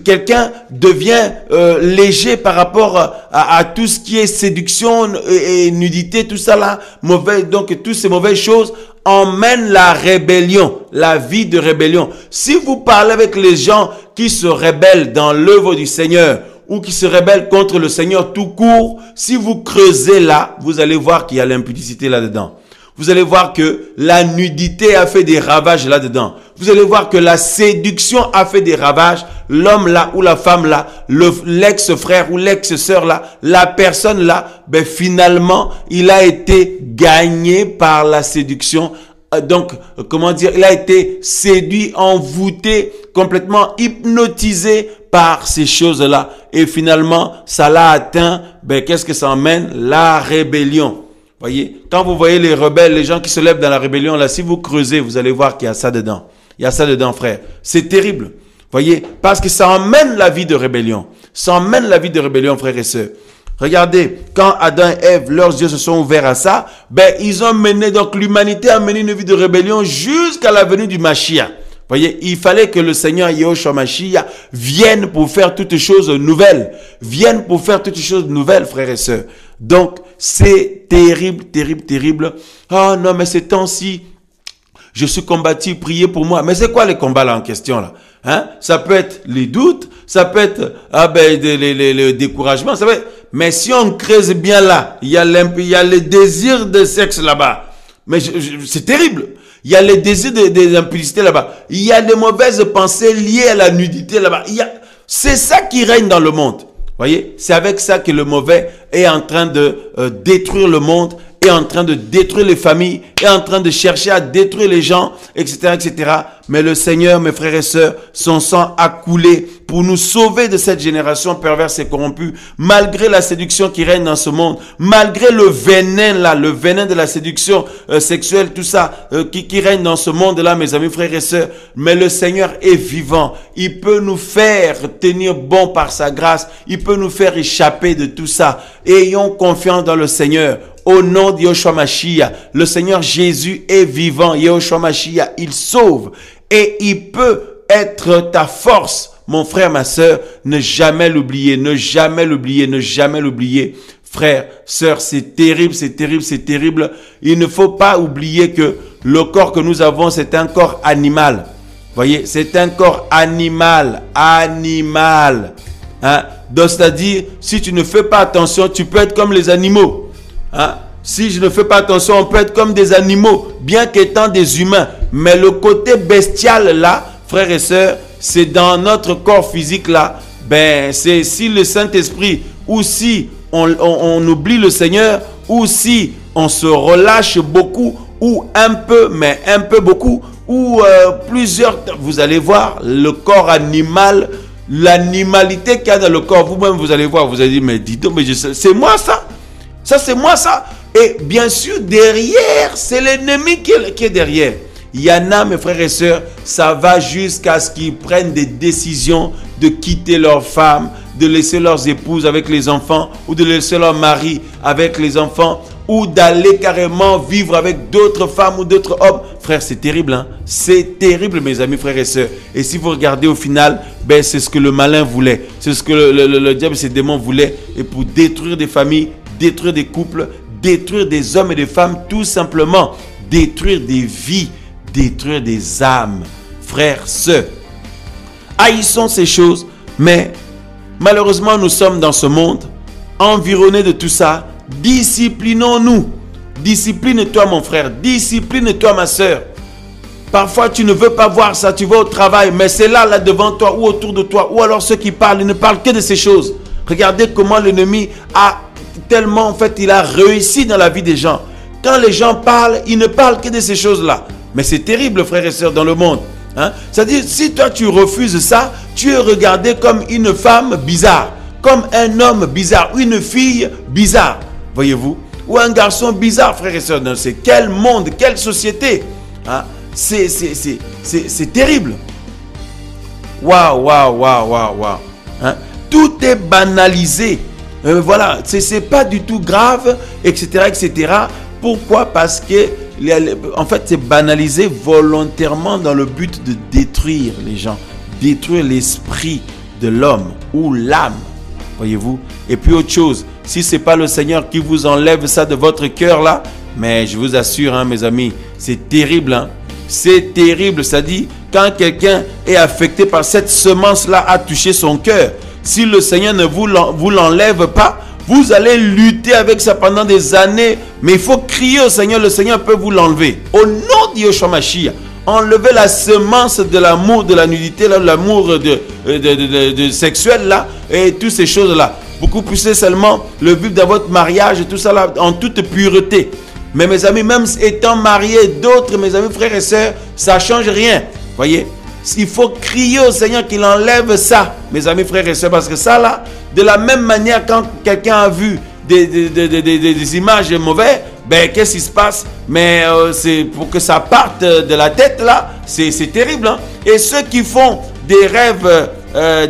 quelqu'un devient léger par rapport à tout ce qui est séduction et nudité, tout ça là, mauvais, donc toutes ces mauvaises choses emmènent la rébellion, la vie de rébellion. Si vous parlez avec les gens qui se rebellent dans l'œuvre du Seigneur ou qui se rebellent contre le Seigneur tout court, si vous creusez là, vous allez voir qu'il y a l'impudicité là-dedans. Vous allez voir que la nudité a fait des ravages là-dedans. Vous allez voir que la séduction a fait des ravages. L'homme là ou la femme là, l'ex-frère ou l'ex-sœur là, la personne là, ben finalement, il a été gagné par la séduction. Donc, comment dire, il a été séduit, envoûté, complètement hypnotisé par ces choses-là. Et finalement, ça l'a atteint. Ben, qu'est-ce que ça emmène? La rébellion. Voyez, quand vous voyez les rebelles, les gens qui se lèvent dans la rébellion, là, si vous creusez, vous allez voir qu'il y a ça dedans. Il y a ça dedans, frère. C'est terrible. Voyez, parce que ça emmène la vie de rébellion. Ça emmène la vie de rébellion, frères et sœurs. Regardez, quand Adam et Ève, leurs yeux se sont ouverts à ça, ben, ils ont mené, donc l'humanité a mené une vie de rébellion jusqu'à la venue du Mashiach. Voyez, il fallait que le Seigneur Yahushua Mashiach vienne pour faire toutes choses nouvelles. Vienne pour faire toutes choses nouvelles, frères et sœurs. Donc, c'est terrible, terrible, terrible. Oh non, mais ces temps-ci, je suis combattu, priez pour moi. Mais c'est quoi les combats là en question là? Hein? Ça peut être les doutes, ça peut être le découragement, ça peut être... Mais si on creuse bien là, il y a le désir de sexe là-bas. Mais c'est terrible. Il y a les désirs des impudicités là-bas. Il y a des mauvaises pensées liées à la nudité là-bas. C'est ça qui règne dans le monde. Voyez, c'est avec ça que le mauvais est en train de détruire le monde, est en train de détruire les familles, est en train de chercher à détruire les gens, etc., etc. Mais le Seigneur, mes frères et sœurs, son sang a coulé pour nous sauver de cette génération perverse et corrompue, malgré la séduction qui règne dans ce monde, malgré le venin là, le venin de la séduction sexuelle, tout ça qui règne dans ce monde-là, mes amis, frères et sœurs. Mais le Seigneur est vivant. Il peut nous faire tenir bon par sa grâce. Il peut nous faire échapper de tout ça. Ayons confiance dans le Seigneur. Au nom de Yahushua Mashiach, le Seigneur Jésus est vivant. Yahushua Mashiach, il sauve. Et il peut être ta force. Mon frère, ma sœur, ne jamais l'oublier, ne jamais l'oublier, ne jamais l'oublier. Frère, sœur, c'est terrible, c'est terrible, c'est terrible. Il ne faut pas oublier que le corps que nous avons, c'est un corps animal. Voyez, c'est un corps animal, animal. Hein? Donc, c'est-à-dire, si tu ne fais pas attention, tu peux être comme les animaux. Hein? Si je ne fais pas attention, on peut être comme des animaux, bien qu'étant des humains. Mais le côté bestial là, frères et sœurs, c'est dans notre corps physique là. Ben, c'est si le Saint-Esprit, ou si on oublie le Seigneur, ou si on se relâche beaucoup, ou un peu, mais un peu beaucoup, ou plusieurs, vous allez voir le corps animal, l'animalité qu'il y a dans le corps. Vous-même, vous allez voir, vous allez dire, mais dis donc, mais c'est moi ça. Ça, c'est moi ça. Et bien sûr, derrière, c'est l'ennemi qui est derrière. Il y en a, mes frères et sœurs, ça va jusqu'à ce qu'ils prennent des décisions de quitter leurs femmes, de laisser leurs épouses avec les enfants, ou de laisser leur mari avec les enfants, ou d'aller carrément vivre avec d'autres femmes ou d'autres hommes. Frère, c'est terrible, hein? C'est terrible, mes amis, frères et sœurs. Et si vous regardez au final, ben, c'est ce que le malin voulait. C'est ce que le diable et ses démons voulaient. Et pour détruire des familles, détruire des couples, détruire des hommes et des femmes, tout simplement. Détruire des vies, détruire des âmes. Frères, sœurs, haïssons ces choses, mais malheureusement, nous sommes dans ce monde, environnés de tout ça. Disciplinons-nous. Discipline-toi, mon frère. Discipline-toi, ma sœur. Parfois, tu ne veux pas voir ça. Tu vas au travail, mais c'est là devant toi ou autour de toi. Ou alors ceux qui parlent, ils ne parlent que de ces choses. Regardez comment l'ennemi a tellement, en fait, il a réussi dans la vie des gens. Quand les gens parlent, ils ne parlent que de ces choses-là. Mais c'est terrible, frères et sœurs, dans le monde. Hein? C'est-à-dire, si toi, tu refuses ça, tu es regardé comme une femme bizarre, comme un homme bizarre, ou une fille bizarre, voyez-vous, ou un garçon bizarre, frères et sœurs. C'est quel monde, quelle société, hein? C'est terrible. Waouh, waouh, waouh, waouh, waouh. Hein? Tout est banalisé. Voilà, c'est pas du tout grave, etc., etc. Pourquoi? Parce que, en fait, c'est banalisé volontairement dans le but de détruire les gens, détruire l'esprit de l'homme ou l'âme. Voyez-vous? Et puis autre chose, si ce n'est pas le Seigneur qui vous enlève ça de votre cœur là, mais je vous assure, hein, mes amis, c'est terrible. Hein? C'est terrible. C'est-à-dire, quand quelqu'un est affecté par cette semence-là à toucher son cœur, si le Seigneur ne vous l'enlève pas, vous allez lutter avec ça pendant des années. Mais il faut crier au Seigneur, le Seigneur peut vous l'enlever. Au nom de Yeshua Mashiach, enlevez la semence de l'amour, de la nudité, l'amour de sexuel là, et toutes ces choses-là. Vous puissiez seulement le vivre dans votre mariage et tout ça là, en toute pureté. Mais mes amis, même étant mariés, d'autres, mes amis, frères et sœurs, ça ne change rien. Voyez, il faut crier au Seigneur qu'il enlève ça, mes amis, frères et sœurs, parce que ça là, de la même manière, quand quelqu'un a vu des images mauvaises, ben qu'est-ce qui se passe? Mais c'est pour que ça parte de la tête là, c'est terrible. Hein? Et ceux qui font des rêves,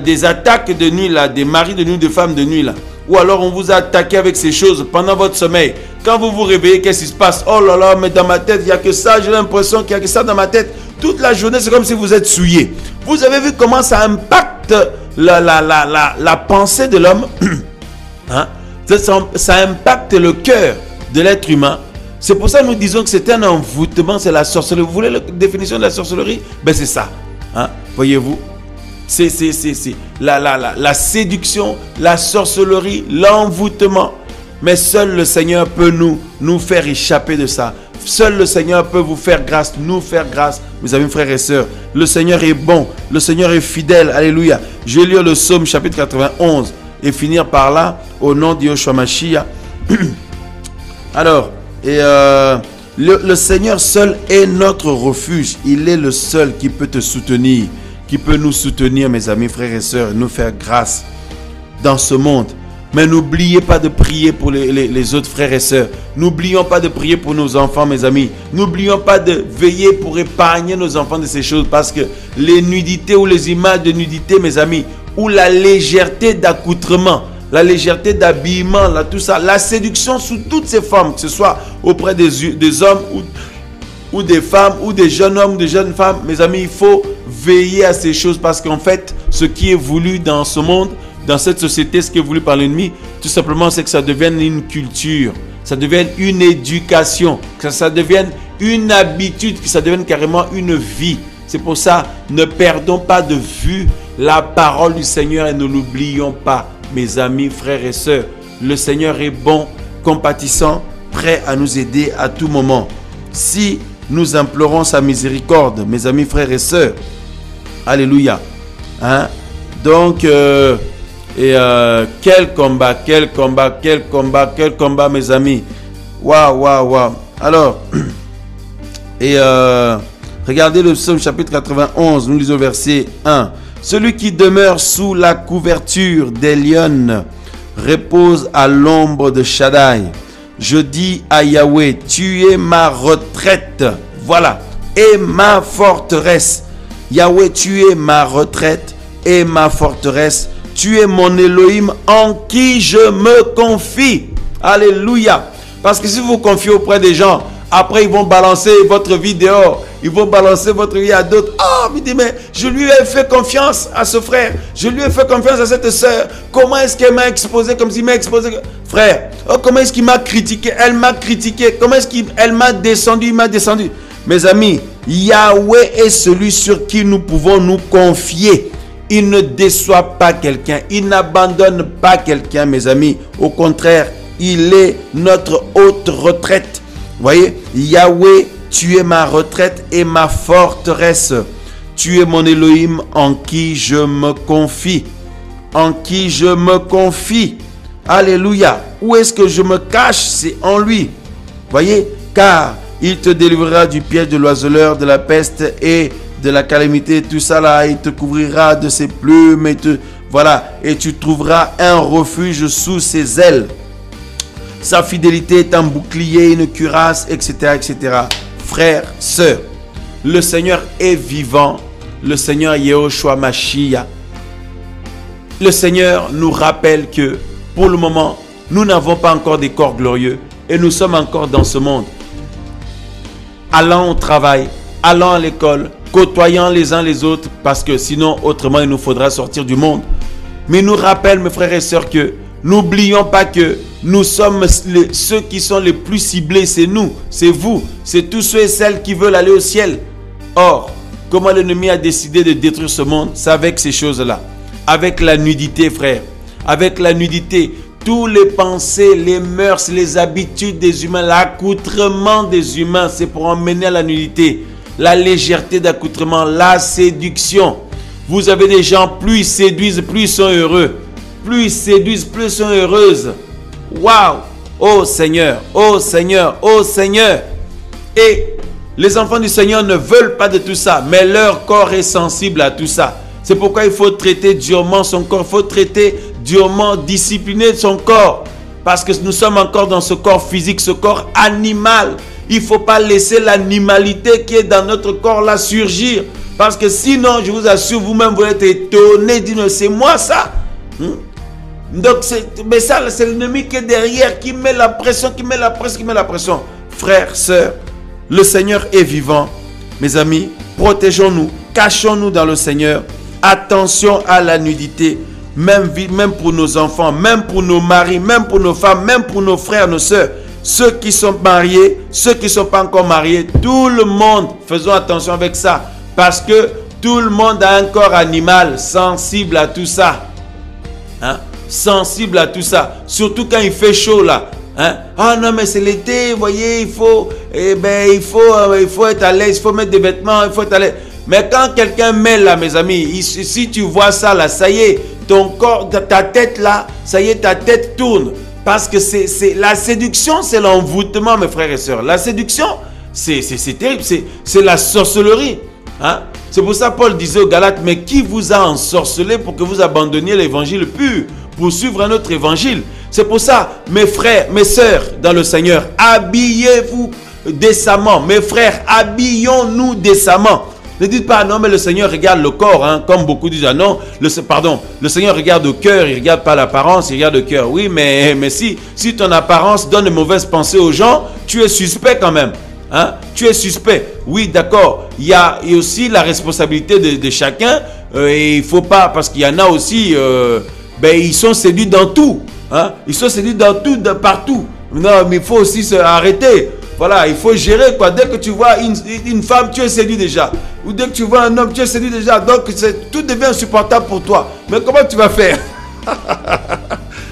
des attaques de nuit là, des maris de nuit, des femmes de nuit là, ou alors on vous a attaqué avec ces choses pendant votre sommeil. Quand vous vous réveillez, qu'est-ce qui se passe? Oh là là, mais dans ma tête, il n'y a que ça. J'ai l'impression qu'il n'y a que ça dans ma tête. Toute la journée, c'est comme si vous êtes souillé. Vous avez vu comment ça impacte la pensée de l'homme? Hein? Ça impacte le cœur de l'être humain. C'est pour ça que nous disons que c'est un envoûtement, c'est la sorcellerie. Vous voulez la définition de la sorcellerie? Ben c'est ça. Hein? Voyez-vous? C'est la séduction, la sorcellerie, l'envoûtement. Mais seul le Seigneur peut nous faire échapper de ça. Seul le Seigneur peut vous faire grâce, nous faire grâce, mes amis, frères et sœurs. Le Seigneur est bon, le Seigneur est fidèle. Alléluia. Je vais lire le psaume chapitre 91 et finir par là, au nom de Yeshua Mashiach. Alors, le Seigneur seul est notre refuge. Il est le seul qui peut te soutenir, qui peut nous soutenir, mes amis, frères et sœurs, nous faire grâce dans ce monde. Mais n'oubliez pas de prier pour les autres frères et sœurs. N'oublions pas de prier pour nos enfants, mes amis. N'oublions pas de veiller pour épargner nos enfants de ces choses. Parce que les nudités ou les images de nudité, mes amis, ou la légèreté d'accoutrement, la légèreté d'habillement, tout ça, la séduction sous toutes ses formes, que ce soit auprès des hommes ou des femmes, ou des jeunes hommes, ou des jeunes femmes, mes amis, il faut veiller à ces choses. Parce qu'en fait, ce qui est voulu dans ce monde, dans cette société, ce qui est voulu par l'ennemi, tout simplement, c'est que ça devienne une culture, ça devienne une éducation, que ça devienne une habitude, que ça devienne carrément une vie. C'est pour ça, ne perdons pas de vue la parole du Seigneur et ne l'oublions pas, mes amis, frères et sœurs. Le Seigneur est bon, compatissant, prêt à nous aider à tout moment. Si nous implorons sa miséricorde, mes amis, frères et sœurs, alléluia. Hein? Donc, quel combat, quel combat, quel combat, quel combat, mes amis. Waouh, waouh, waouh. Alors, regardez le psaume chapitre 91, nous lisons verset 1. Celui qui demeure sous la couverture des lions repose à l'ombre de Shaddai. Je dis à Yahweh, tu es ma retraite. Voilà, et ma forteresse. Yahweh, tu es ma retraite et ma forteresse. Tu es mon Elohim en qui je me confie. Alléluia. Parce que si vous vous confiez auprès des gens, après ils vont balancer votre vie dehors. Ils vont balancer votre vie à d'autres. Oh, il dit, mais je lui ai fait confiance à ce frère. Je lui ai fait confiance à cette soeur. Comment est-ce qu'elle m'a exposé comme s'il m'a exposé? Frère, oh, comment est-ce qu'il m'a critiqué? Elle m'a critiqué. Comment est-ce qu'elle m'a descendu? Il m'a descendu. Mes amis, Yahweh est celui sur qui nous pouvons nous confier. Il ne déçoit pas quelqu'un. Il n'abandonne pas quelqu'un, mes amis. Au contraire, il est notre haute retraite. Vous voyez, Yahweh, tu es ma retraite et ma forteresse. Tu es mon Elohim en qui je me confie. En qui je me confie. Alléluia. Où est-ce que je me cache? C'est en lui. Voyez, car il te délivrera du piège de l'oiseleur, de la peste et de la calamité. Tout ça là, il te couvrira de ses plumes. Voilà, et tu trouveras un refuge sous ses ailes. Sa fidélité est un bouclier, une cuirasse, etc., etc. Frères, sœurs, le Seigneur est vivant. Le Seigneur Yeshua Mashiach. Le Seigneur nous rappelle que pour le moment, nous n'avons pas encore des corps glorieux et nous sommes encore dans ce monde. Allant au travail, allant à l'école, côtoyant les uns les autres, parce que sinon, autrement, il nous faudra sortir du monde. Mais il nous rappelle, mes frères et sœurs, que n'oublions pas que nous sommes ceux qui sont les plus ciblés. C'est nous, c'est vous, c'est tous ceux et celles qui veulent aller au ciel. Or, comment l'ennemi a décidé de détruire ce monde? C'est avec ces choses-là. Avec la nudité, frère. Avec la nudité. Tous les pensées, les mœurs, les habitudes des humains, l'accoutrement des humains, c'est pour emmener à la nudité. La légèreté d'accoutrement, la séduction. Vous avez des gens, plus ils séduisent, plus ils sont heureux. Plus ils séduisent, plus ils sont heureuses. Waouh! Oh Seigneur, oh Seigneur, oh Seigneur. Et les enfants du Seigneur ne veulent pas de tout ça, mais leur corps est sensible à tout ça. C'est pourquoi il faut traiter durement son corps, il faut traiter durement, discipliner son corps. Parce que nous sommes encore dans ce corps physique, ce corps animal. Il ne faut pas laisser l'animalité qui est dans notre corps là surgir. Parce que sinon, je vous assure, vous-même, vous êtes étonné, dites, c'est moi ça. Donc, mais ça, c'est l'ennemi qui est derrière, qui met la pression, qui met la pression, qui met la pression. Frères, sœurs, le Seigneur est vivant. Mes amis, protégeons-nous, cachons-nous dans le Seigneur. Attention à la nudité, même pour nos enfants, même pour nos maris, même pour nos femmes, même pour nos frères, nos sœurs. Ceux qui sont mariés, ceux qui ne sont pas encore mariés, tout le monde, faisons attention avec ça. Parce que tout le monde a un corps animal sensible à tout ça. Hein? Sensible à tout ça. Surtout quand il fait chaud là. Hein? Ah non mais c'est l'été, vous voyez, il faut être à l'aise, il faut mettre des vêtements, il faut être à l'aise. Mais quand quelqu'un met là, mes amis, si tu vois ça là, ça y est, ton corps, ta tête là, ça y est, ta tête tourne. Parce que c'est la séduction, c'est l'envoûtement, mes frères et sœurs. La séduction, c'est terrible, c'est la sorcellerie. Hein? C'est pour ça Paul disait aux Galates, mais qui vous a ensorcelé pour que vous abandonniez l'évangile pur pour suivre un autre évangile? C'est pour ça, mes frères, mes sœurs dans le Seigneur, habillez-vous décemment. Mes frères, habillons-nous décemment. Ne dites pas, non, mais le Seigneur regarde le corps, hein, comme beaucoup disent, ah non, le Seigneur regarde au cœur, il ne regarde pas l'apparence, il regarde le cœur. Oui, mais si ton apparence donne de mauvaises pensées aux gens, tu es suspect quand même. Hein? Tu es suspect. Oui, d'accord. Il y a aussi la responsabilité de chacun. Et il ne faut pas, parce qu'il y en a aussi, ils sont séduits dans tout. Hein? Ils sont séduits dans tout, partout. Non, mais il faut aussi arrêter. Voilà, il faut gérer quoi. Dès que tu vois une femme, tu es séduit déjà. Ou dès que tu vois un homme, tu es séduit déjà. Donc, tout devient insupportable pour toi. Mais comment tu vas faire?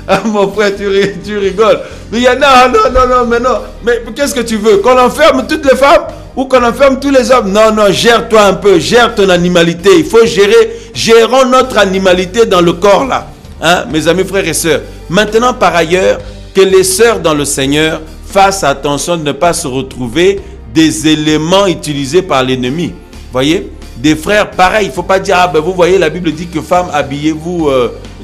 Ah, mon frère, tu rigoles. Mais il y en a, non, mais non. Mais qu'est-ce que tu veux? Qu'on enferme toutes les femmes ou qu'on enferme tous les hommes? Non, gère-toi un peu. Gère ton animalité. Il faut gérer. Gérons notre animalité dans le corps là. Hein, mes amis, frères et sœurs. Maintenant, par ailleurs, que les sœurs dans le Seigneur fassent attention de ne pas se retrouver des éléments utilisés par l'ennemi. Voyez, des frères, pareil, il ne faut pas dire, vous voyez, la Bible dit que femmes, habillez-vous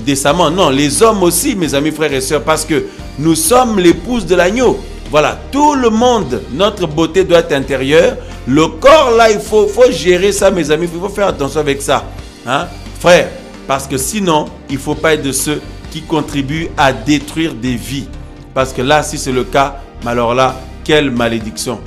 décemment. Non, les hommes aussi, mes amis, frères et sœurs, parce que nous sommes l'épouse de l'agneau. Voilà, tout le monde, notre beauté doit être intérieure. Le corps, là, il faut gérer ça, mes amis, il faut faire attention avec ça. Hein? Frère, parce que sinon, il ne faut pas être de ceux qui contribuent à détruire des vies. Parce que là, si c'est le cas, alors là, quelle malédiction.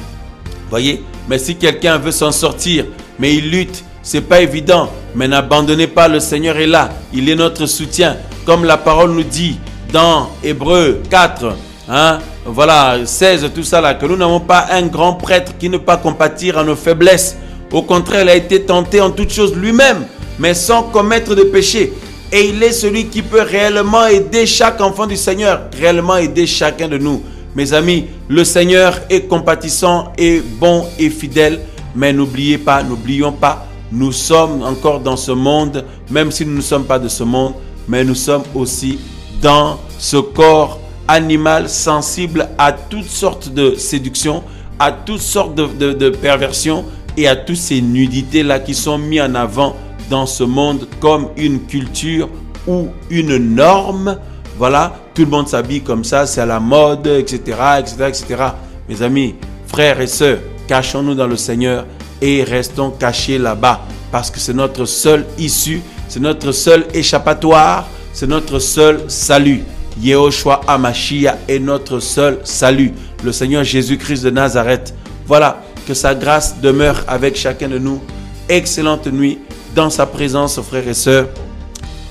Voyez, mais si quelqu'un veut s'en sortir, mais il lutte, c'est pas évident. Mais n'abandonnez pas, le Seigneur est là. Il est notre soutien. Comme la parole nous dit dans Hébreux 4, hein, voilà, 16, tout ça là, que nous n'avons pas un grand prêtre qui ne peut pas compatir à nos faiblesses. Au contraire, il a été tenté en toutes choses lui-même, mais sans commettre de péché. Et il est celui qui peut réellement aider chaque enfant du Seigneur, réellement aider chacun de nous. Mes amis, le Seigneur est compatissant et bon et fidèle, mais n'oublions pas, nous sommes encore dans ce monde, même si nous ne sommes pas de ce monde, mais nous sommes aussi dans ce corps animal sensible à toutes sortes de séductions, à toutes sortes de perversions et à toutes ces nudités-là qui sont mises en avant dans ce monde comme une culture ou une norme. Voilà, tout le monde s'habille comme ça, c'est à la mode, etc., etc., etc. Mes amis, frères et sœurs, cachons-nous dans le Seigneur et restons cachés là-bas parce que c'est notre seule issue, c'est notre seul échappatoire, c'est notre seul salut. Yehoshua HaMashiach est notre seul salut, le Seigneur Jésus-Christ de Nazareth. Voilà, que sa grâce demeure avec chacun de nous excellente nuit dans sa présence, frères et sœurs.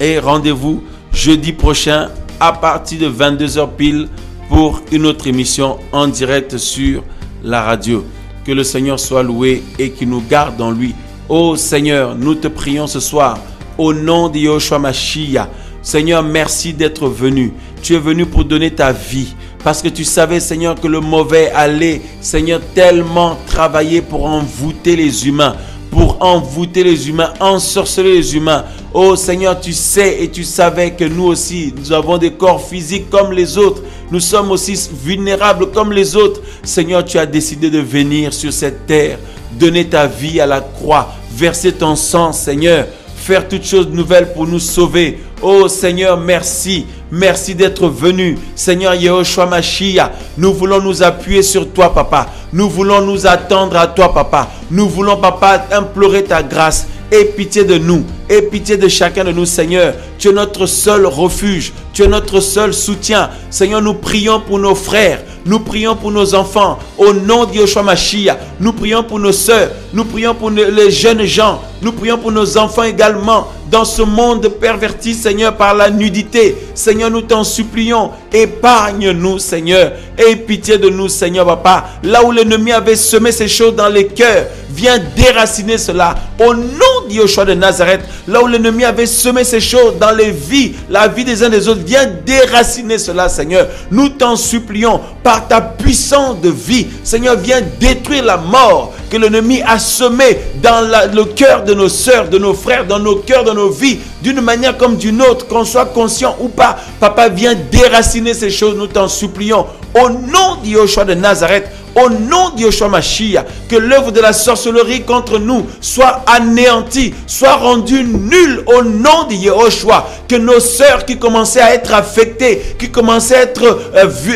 Et rendez-vous jeudi prochain à partir de 22h pile pour une autre émission en direct sur la radio. Que le Seigneur soit loué et qu'il nous garde en lui. Oh Seigneur, nous te prions ce soir au nom de Yahushua Mashiach. Seigneur, merci d'être venu. Tu es venu pour donner ta vie. Parce que tu savais, Seigneur, que le mauvais allait, Seigneur, tellement travailler pour envoûter les humains. Pour envoûter les humains, ensorceler les humains. Oh Seigneur, tu sais et tu savais que nous aussi, nous avons des corps physiques comme les autres. Nous sommes aussi vulnérables comme les autres. Seigneur, tu as décidé de venir sur cette terre, donner ta vie à la croix, verser ton sang, Seigneur, faire toutes choses nouvelles pour nous sauver. Oh Seigneur, merci. Merci d'être venu. Seigneur Yahushua Mashiach, nous voulons nous appuyer sur toi, Papa. Nous voulons nous attendre à toi, Papa. Nous voulons, Papa, implorer ta grâce. Aie pitié de nous. Aie pitié de chacun de nous, Seigneur. Tu es notre seul refuge. Tu es notre seul soutien. Seigneur, nous prions pour nos frères. Nous prions pour nos enfants. Au nom de Yahushua Mashiach. Nous prions pour nos sœurs. Nous prions pour les jeunes gens. Nous prions pour nos enfants également. Dans ce monde perverti, Seigneur, par la nudité. Seigneur, nous t'en supplions. Épargne-nous, Seigneur. Aie pitié de nous, Seigneur, Papa. Là où l'ennemi avait semé ces choses dans les cœurs, viens déraciner cela. Au nom de Yahushua de Nazareth, là où l'ennemi avait semé ces choses dans les vies, la vie des uns des autres, viens déraciner cela, Seigneur. Nous t'en supplions par ta puissance de vie. Seigneur, viens détruire la mort que l'ennemi a semé dans le cœur de nos sœurs, de nos frères, dans nos cœurs, dans nos vies, d'une manière comme d'une autre, qu'on soit conscient ou pas. Papa, viens déraciner ces choses, nous t'en supplions. Au nom de Yahushua de Nazareth, au nom de Yahushua Mashiach, que l'œuvre de la sorcellerie contre nous soit anéantie, soit rendue nulle au nom de Yahushua. Que nos sœurs qui commençaient à être affectées, qui commençaient à être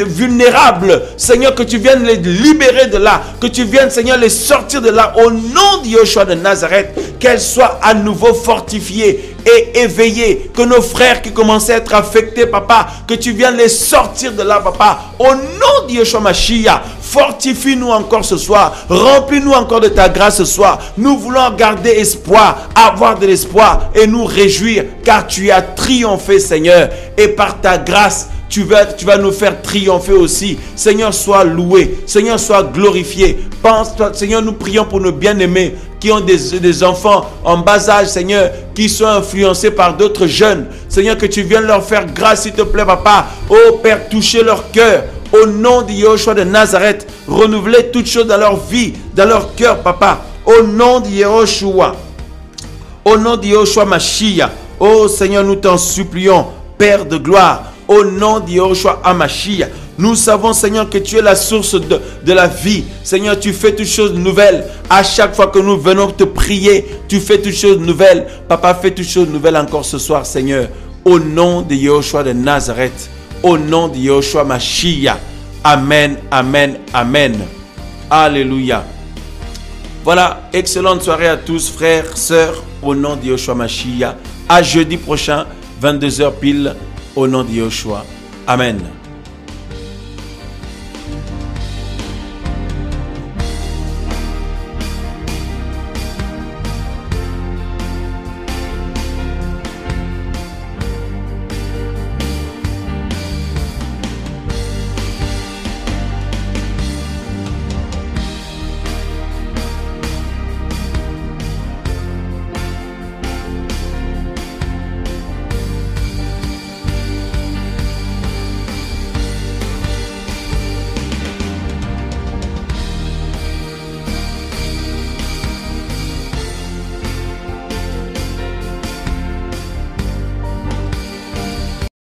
vulnérables, Seigneur, que tu viennes les libérer de là, que tu viennes, Seigneur, les sortir de là au nom de Yahushua de Nazareth, qu'elles soient à nouveau fortifiées et éveillées. Que nos frères qui commençaient à être affectés, Papa, que tu viennes les sortir de là, Papa, au nom de Yahushua Mashiach. Fortifie-nous encore ce soir. Remplis-nous encore de ta grâce ce soir. Nous voulons garder espoir, avoir de l'espoir et nous réjouir car tu as triomphé, Seigneur. Et par ta grâce, tu vas nous faire triompher aussi. Seigneur, sois loué. Seigneur, sois glorifié. Pense-toi, Seigneur, nous prions pour nos bien-aimés qui ont des enfants en bas âge, Seigneur, qui sont influencés par d'autres jeunes. Seigneur, que tu viennes leur faire grâce, s'il te plaît, Papa. Oh Père, touchez leur cœur. Au nom de Yahushua de Nazareth, renouveler toutes choses dans leur vie, dans leur cœur, Papa. Au nom de Yahushua. Au nom de Yahushua Mashiach. Oh Seigneur, nous t'en supplions, Père de gloire. Au nom de Yahushua Mashiach. Nous savons, Seigneur, que tu es la source de la vie. Seigneur, tu fais toutes choses nouvelles. À chaque fois que nous venons te prier, tu fais toutes choses nouvelles. Papa, fais toutes choses nouvelles encore ce soir, Seigneur. Au nom de Yahushua de Nazareth. Au nom de Yahushua Mashiach. Amen, amen, amen. Alléluia. Voilà, excellente soirée à tous, frères, sœurs, au nom de Yahushua Mashiach. À jeudi prochain, 22h pile, au nom de Yahushua. Amen.